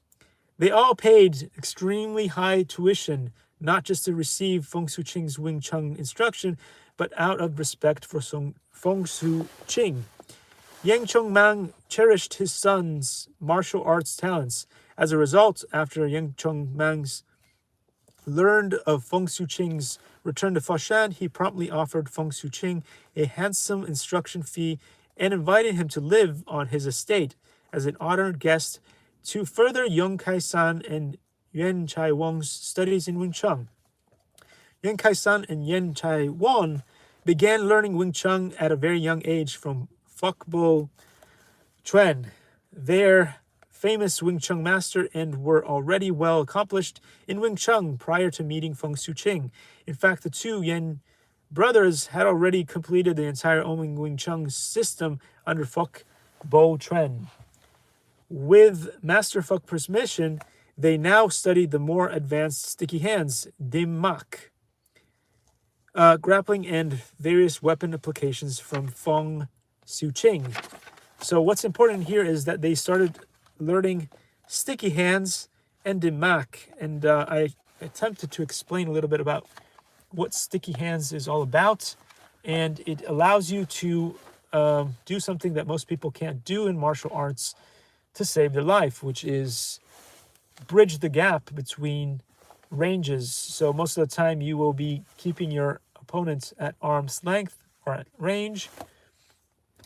They all paid extremely high tuition, not just to receive Feng Xiuqing's Wing Chun instruction, but out of respect for Feng Xiuqing. Yang Chongmang cherished his son's martial arts talents. As a result, after Yang Chongmang's learned of Feng Suqing's return to Foshan, he promptly offered Feng Suqing a handsome instruction fee and invited him to live on his estate as an honored guest to further Yong Kai-san and Yuan Chai-wang's studies in Wing Chun. Yuan Kai-san and Yuan Chai-wang began learning Wing Chun at a very young age from Fokbo Chuan, their famous Wing Chun master, and were already well accomplished in Wing Chun prior to meeting Feng Suqing. In fact, the two Yan brothers had already completed the entire Oming Wing Chun system under Fok Bo Chuan. With Master Fok's permission, they now studied the more advanced sticky hands, Dim Mak, grappling, and various weapon applications from Feng Suqing. So what's important here is that they started learning sticky hands and Dim Mak, and I attempted to explain a little bit about what sticky hands is all about, and it allows you to do something that most people can't do in martial arts to save their life, which is bridge the gap between ranges. So most of the time you will be keeping your opponent at arm's length or at range,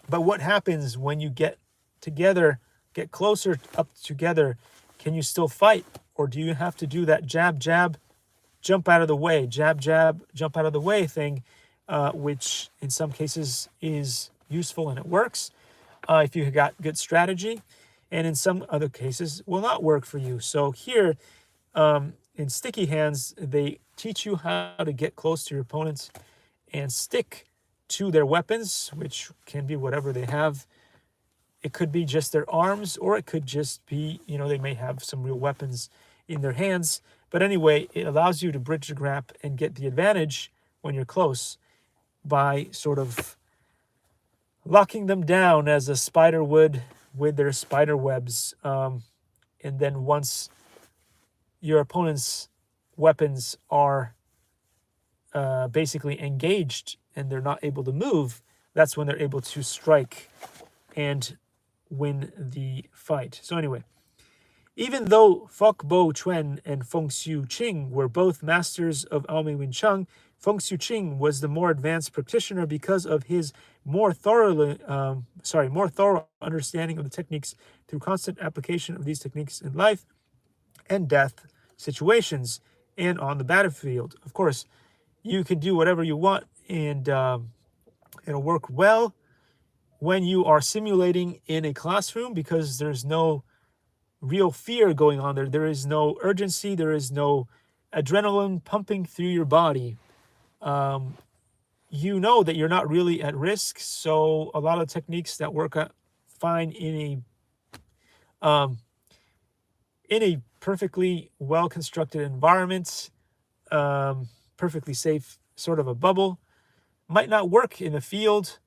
but what happens when you get together, get closer up together? Can you still fight, or do you have to do that jab, jab, jump out of the way, jab, jab, jump out of the way thing, which in some cases is useful and it works if you got good strategy, and in some other cases will not work for you. So here in sticky hands, they teach you how to get close to your opponents and stick to their weapons, which can be whatever they have. It could be just their arms, or it could just be, they may have some real weapons in their hands. But anyway, it allows you to bridge the gap and get the advantage when you're close by sort of locking them down as a spider would with their spider webs. And then once your opponent's weapons are basically engaged and they're not able to move, that's when they're able to strike and win the fight. So anyway, even though Fok Bo Chuan and Feng Suqing were both masters of Aomei Wing Chun, Feng Suqing was the more advanced practitioner because of his more thorough understanding of the techniques through constant application of these techniques in life and death situations and on the battlefield. Of course, you can do whatever you want, and it'll work well when you are simulating in a classroom, because there's no real fear going on there. There is no urgency. There is no adrenaline pumping through your body. You know that you're not really at risk. So a lot of techniques that work fine in a perfectly well-constructed environment, perfectly safe, sort of a bubble, might not work in the field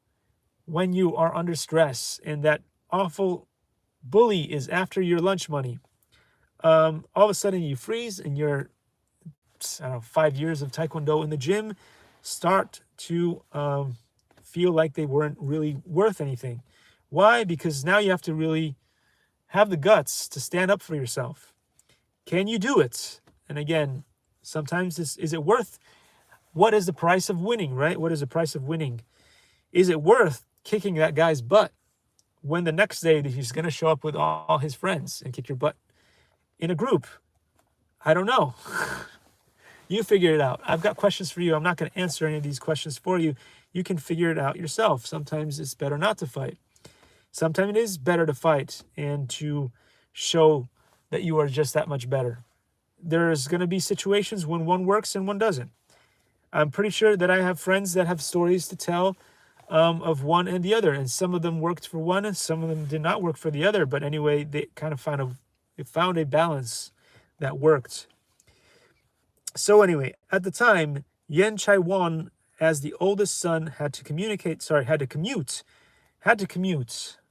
when you are under stress and that awful bully is after your lunch money. All of a sudden you freeze, and your 5 years of Taekwondo in the gym start to feel like they weren't really worth anything. Why? Because now you have to really have the guts to stand up for yourself. Can you do it? And again, sometimes is it worth? What is the price of winning, right? What is the price of winning? Is it worth kicking that guy's butt when the next day he's going to show up with all his friends and kick your butt in a group? I don't know. You figure it out. I've got questions for you. I'm not going to answer any of these questions for you. You can figure it out yourself. Sometimes it's better not to fight. Sometimes it is better to fight and to show that you are just that much better. There's going to be situations when one works and one doesn't. I'm pretty sure that I have friends that have stories to tell of one and the other, and some of them worked for one and some of them did not work for the other. But anyway, they kind of found a balance that worked. So anyway, at the time, Yan Chai-wang, as the oldest son, had to commute,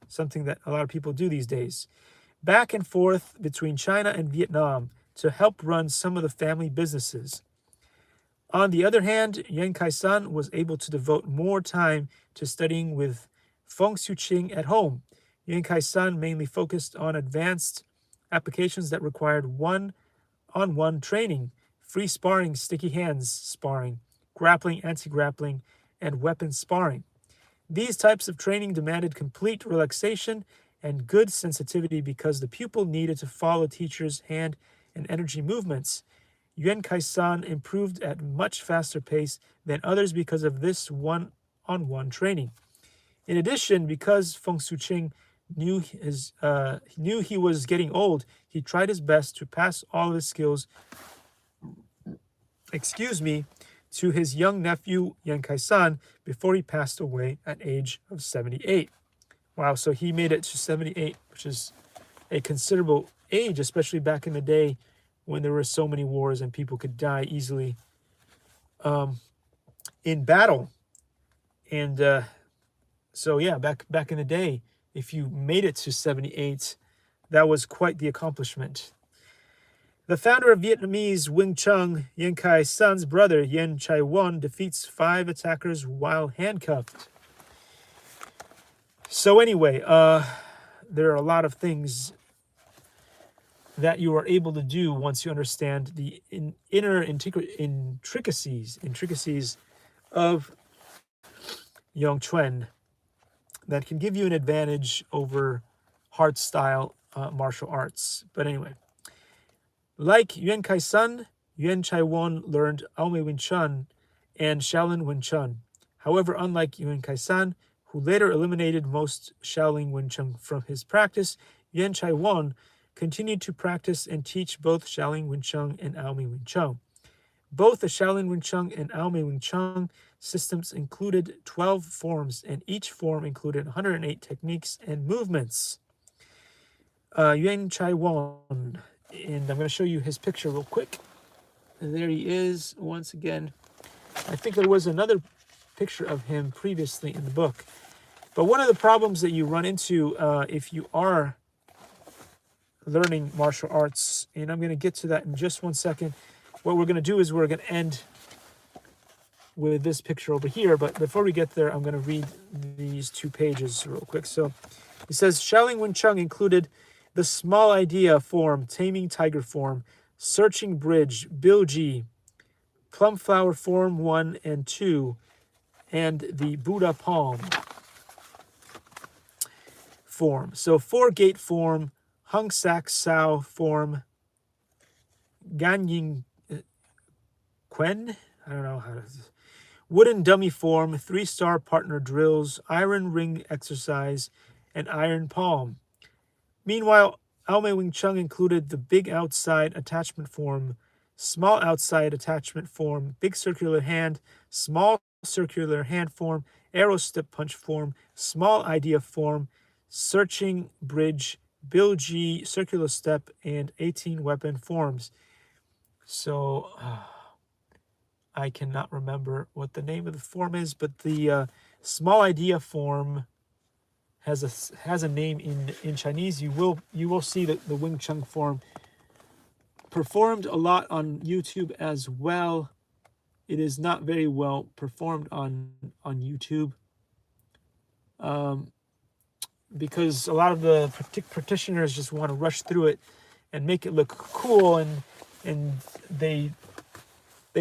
something that a lot of people do these days, back and forth between China and Vietnam to help run some of the family businesses. On the other hand, Yan Kai-san was able to devote more time to studying with Feng Shui Qing at home. Yuan Kai-san mainly focused on advanced applications that required one-on-one training, free sparring, sticky hands sparring, grappling, anti-grappling, and weapon sparring. These types of training demanded complete relaxation and good sensitivity because the pupil needed to follow teacher's hand and energy movements. Yuan Kai-san improved at much faster pace than others because of this one-on-one training. In addition, because Feng Shui Qing knew he was getting old, he tried his best to pass all of his skills, to his young nephew Yuan Kai-san before he passed away at age of 78. Wow, so he made it to 78, which is a considerable age, especially back in the day when there were so many wars and people could die easily in battle. And so yeah, back in the day, if you made it to 78, that was quite the accomplishment. The founder of Vietnamese Wing Chun, Yuan Kai-san's brother, Yen Chai-won, defeats 5 attackers while handcuffed. So anyway, there are a lot of things that you are able to do once you understand the inner intricacies of Yongquan that can give you an advantage over hard style martial arts. But anyway, like Yuan Kai-san, Yuan Chai-won learned Aomei Wing Chun and Shaolin Wing Chun. However, unlike Yuan Kai-san, who later eliminated most Shaolin Wing Chun from his practice, Yuan Chai-won continued to practice and teach both Shaolin Wing Chun and Aomei Wing Chun. Both the Shaolin Wing Chun and Aomei Wing Chun systems included 12 forms, and each form included 108 techniques and movements. Yuan Chai-won, and I'm going to show you his picture real quick. And there he is once again. I think there was another picture of him previously in the book. But one of the problems that you run into if you are learning martial arts, and I'm going to get to that in just one second. What we're going to do is we're going to end with this picture over here. But before we get there, I'm going to read these 2 pages real quick. So it says, Shaolin Wing Chun included the small idea form, taming tiger form, searching bridge, bilji, plum flower form 1 and 2, and the Buddha palm form. So 4-gate form, hung sak sao form, Ganying Quen, I don't know how to, wooden dummy form, 3-star partner drills, iron ring exercise, and iron palm. Meanwhile, Aomei Wing Chun included the big outside attachment form, small outside attachment form, big circular hand, small circular hand form, arrow step punch form, small idea form, searching bridge, bilji, circular step, and 18 weapon forms. So I cannot remember what the name of the form is, but the small idea form has a name in Chinese. You will see the Wing Chun form performed a lot on YouTube as well. It is not very well performed on YouTube because a lot of the practitioners just want to rush through it and make it look cool, and they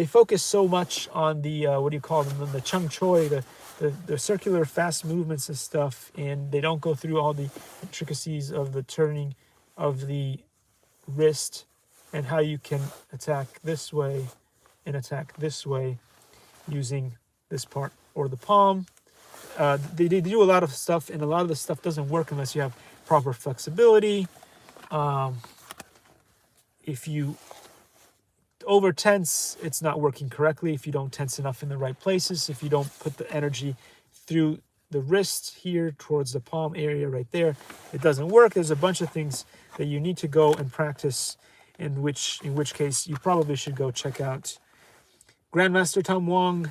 focus so much on the what do you call them, the chung choi, the circular fast movements and stuff, and they don't go through all the intricacies of the turning of the wrist and how you can attack this way and attack this way using this part or the palm. They do a lot of stuff, and a lot of the stuff doesn't work unless you have proper flexibility. If you over tense, it's not working correctly. If you don't tense enough in the right places, if you don't put the energy through the wrist here towards the palm area right there, it doesn't work. There's a bunch of things that you need to go and practice, in which case you probably should go check out Grandmaster Tom Wong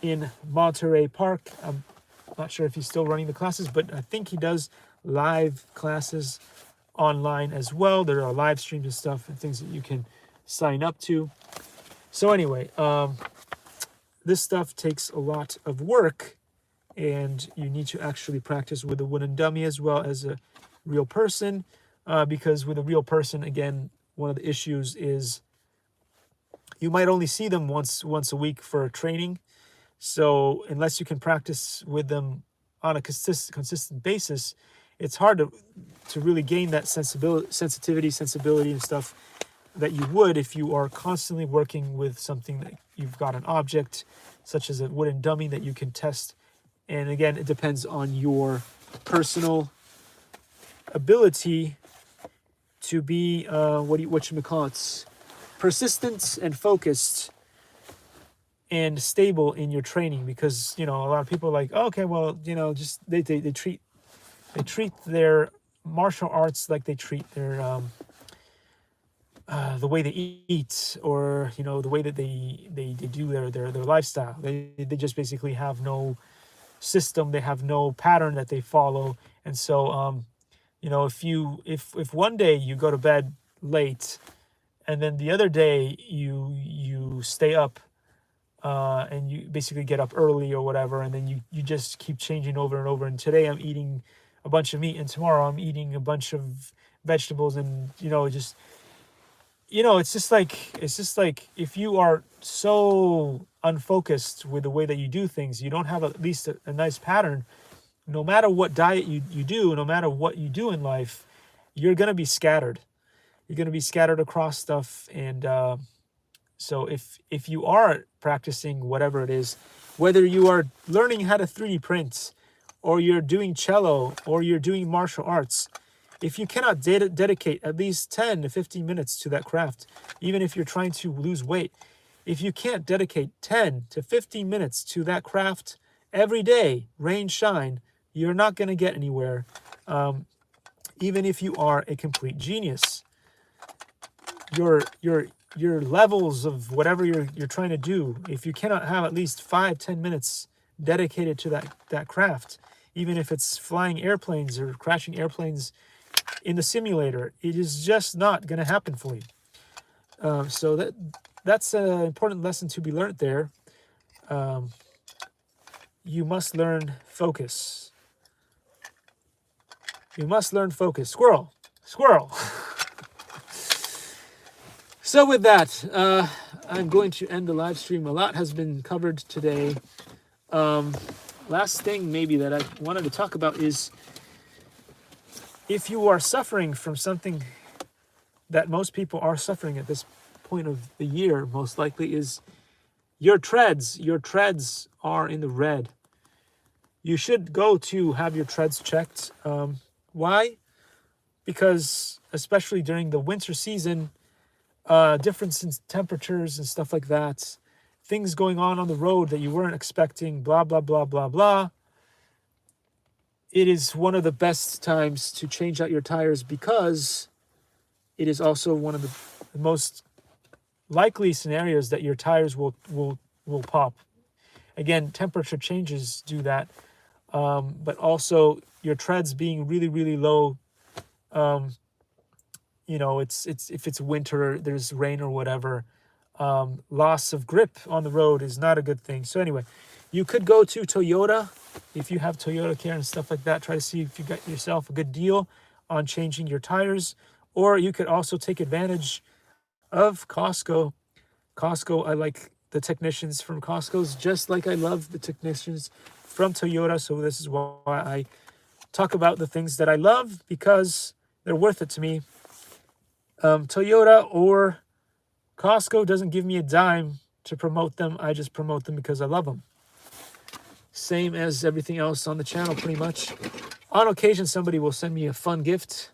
in Monterey Park. I'm not sure if he's still running the classes, but I think he does live classes online as well. There are live streams and stuff and things that you can sign up to. So anyway, this stuff takes a lot of work, and you need to actually practice with a wooden dummy as well as a real person, because with a real person, again, one of the issues is you might only see them once a week for training. So unless you can practice with them on a consistent basis, it's hard to really gain that sensibility and stuff that you would if you are constantly working with something that you've got an object such as a wooden dummy that you can test. And again, it depends on your personal ability to be persistent and focused and stable in your training, because a lot of people are like, oh, okay, well, just they treat their martial arts like they treat their the way they eat, or the way that they do their lifestyle. They just basically have no system, they have no pattern that they follow. And so if one day you go to bed late and then the other day you stay up, and you basically get up early or whatever, and then you just keep changing over and over, and today I'm eating a bunch of meat and tomorrow I'm eating a bunch of vegetables, and it's just like if you are so unfocused with the way that you do things, you don't have at least a nice pattern. No matter what diet you do, no matter what you do in life, you're going to be scattered. You're going to be scattered across stuff. And so if you are practicing whatever it is, whether you are learning how to 3D print, or you're doing cello, or you're doing martial arts, if you cannot dedicate at least 10 to 15 minutes to that craft, even if you're trying to lose weight, if you can't dedicate 10 to 15 minutes to that craft every day, rain, shine, you're not going to get anywhere, even if you are a complete genius. Your levels of whatever you're trying to do, if you cannot have at least 5-10 minutes dedicated to that craft, even if it's flying airplanes or crashing airplanes in the simulator, it is just not going to happen for you. So that's an important lesson to be learned there. You must learn focus. You must learn focus. Squirrel. So with that, I'm going to end the live stream. A lot has been covered today. Last thing maybe that I wanted to talk about is, if you are suffering from something that most people are suffering at this point of the year, most likely, is your treads. Your treads are in the red. You should go to have your treads checked. Why? Because especially during the winter season, difference in temperatures and stuff like that, things going on the road that you weren't expecting, blah, blah, blah, blah, blah. It is one of the best times to change out your tires, because it is also one of the most likely scenarios that your tires will pop. Again, temperature changes do that, but also your treads being really, really low. It's if it's winter, there's rain or whatever, loss of grip on the road is not a good thing. So anyway, you could go to Toyota if you have Toyota Care and stuff like that. Try to see if you got yourself a good deal on changing your tires, or you could also take advantage of Costco. I like the technicians from Costco's just like I love the technicians from Toyota. So this is why I talk about the things that I love, because they're worth it to me. Toyota or Costco doesn't give me a dime to promote them. I just promote them because I love them. Same as everything else on the channel, pretty much. On occasion, somebody will send me a fun gift,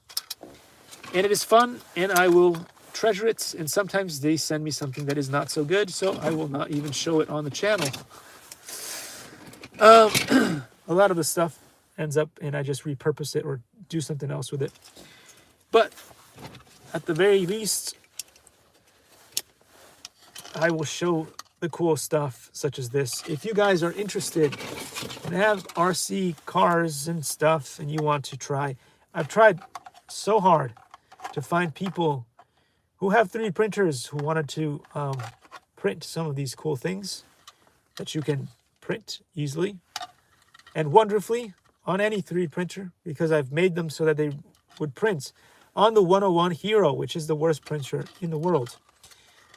and it is fun, and I will treasure it. And sometimes they send me something that is not so good, so I will not even show it on the channel. A lot of the stuff ends up, and I just repurpose it or do something else with it. But at the very least, I will show the cool stuff such as this. If you guys are interested and have RC cars and stuff and you want to try, I've tried so hard to find people who have 3D printers who wanted to print some of these cool things that you can print easily. and wonderfully on any 3D printer, because I've made them so that they would print on the 101 Hero, which is the worst printer in the world.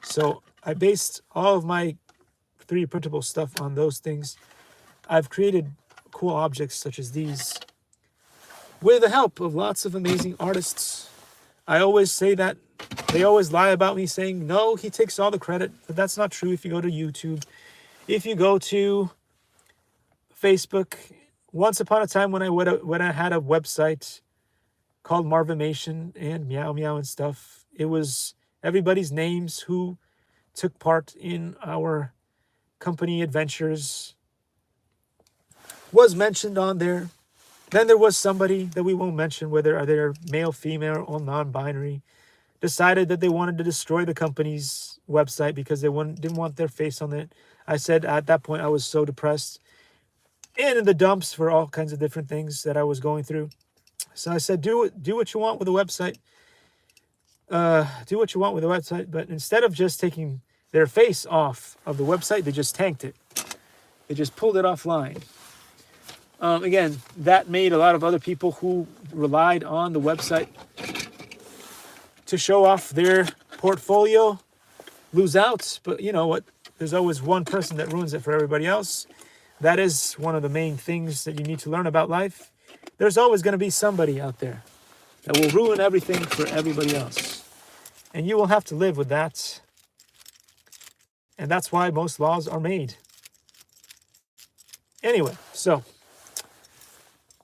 So I based all of my 3D printable stuff on those things. I've created cool objects such as these with the help of lots of amazing artists. I always say that. They always lie about me saying, no, he takes all the credit, but that's not true. If you go to YouTube, if you go to Facebook, once upon a time when I had a website called Marvimation and Meow Meow and stuff, it was everybody's names who took part in our company adventures was mentioned on there. Then there was somebody that we won't mention, whether they're male, female, or non-binary, decided that they wanted to destroy the company's website because they didn't want their face on it. I said at that point I was so depressed and in the dumps for all kinds of different things that I was going through. So I said, do what you want with the website. Do what you want with the website. But instead of just taking their face off of the website, they just tanked it. They just pulled it offline. Again, that made a lot of other people who relied on the website to show off their portfolio lose out. But you know what? There's always one person that ruins it for everybody else. That is one of the main things that you need to learn about life. There's always going to be somebody out there that will ruin everything for everybody else. And you will have to live with that. And that's why most laws are made. Anyway, so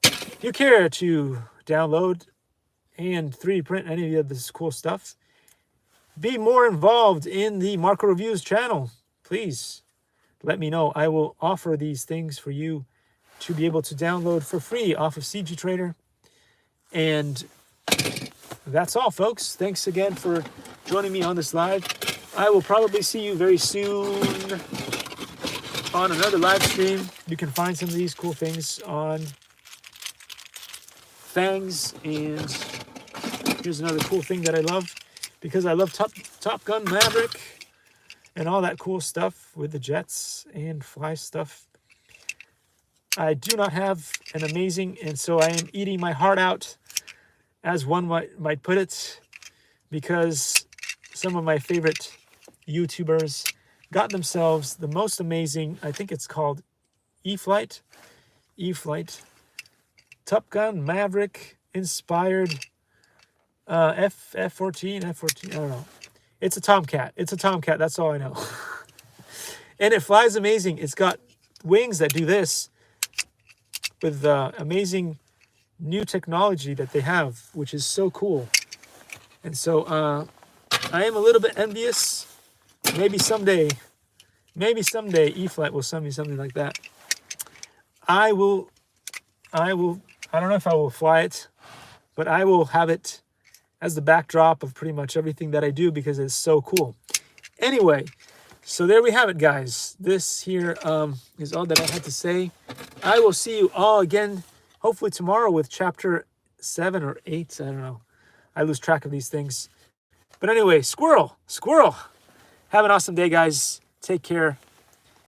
if you care to download and 3D print any of this cool stuff, be more involved in the Marco Reviews channel, please let me know. I will offer these things for you to be able to download for free off of CG Trader. And that's all, folks. Thanks again for joining me on this live. I will probably see you very soon on another live stream. You can find some of these cool things on Fangs. And here's another cool thing that I love, because I love Top Gun Maverick and all that cool stuff with the jets and fly stuff. I do not have an amazing, and so I am eating my heart out, as one might put it, because some of my favorite YouTubers got themselves the most amazing, I think it's called E-Flight, Top Gun Maverick inspired F-14, I don't know. It's a Tomcat. That's all I know. And it flies amazing. It's got wings that do this with amazing new technology that they have, which is so cool. And so I am a little bit envious. Maybe someday E-Flight will send me something like that. I don't know if I will fly it, but I will have it as the backdrop of pretty much everything that I do, because it's so cool. Anyway, so there we have it, guys. This here is all that I had to say. I will see you all again, hopefully tomorrow, with chapter 7 or 8. I don't know. I lose track of these things. But anyway, squirrel. Have an awesome day, guys. Take care.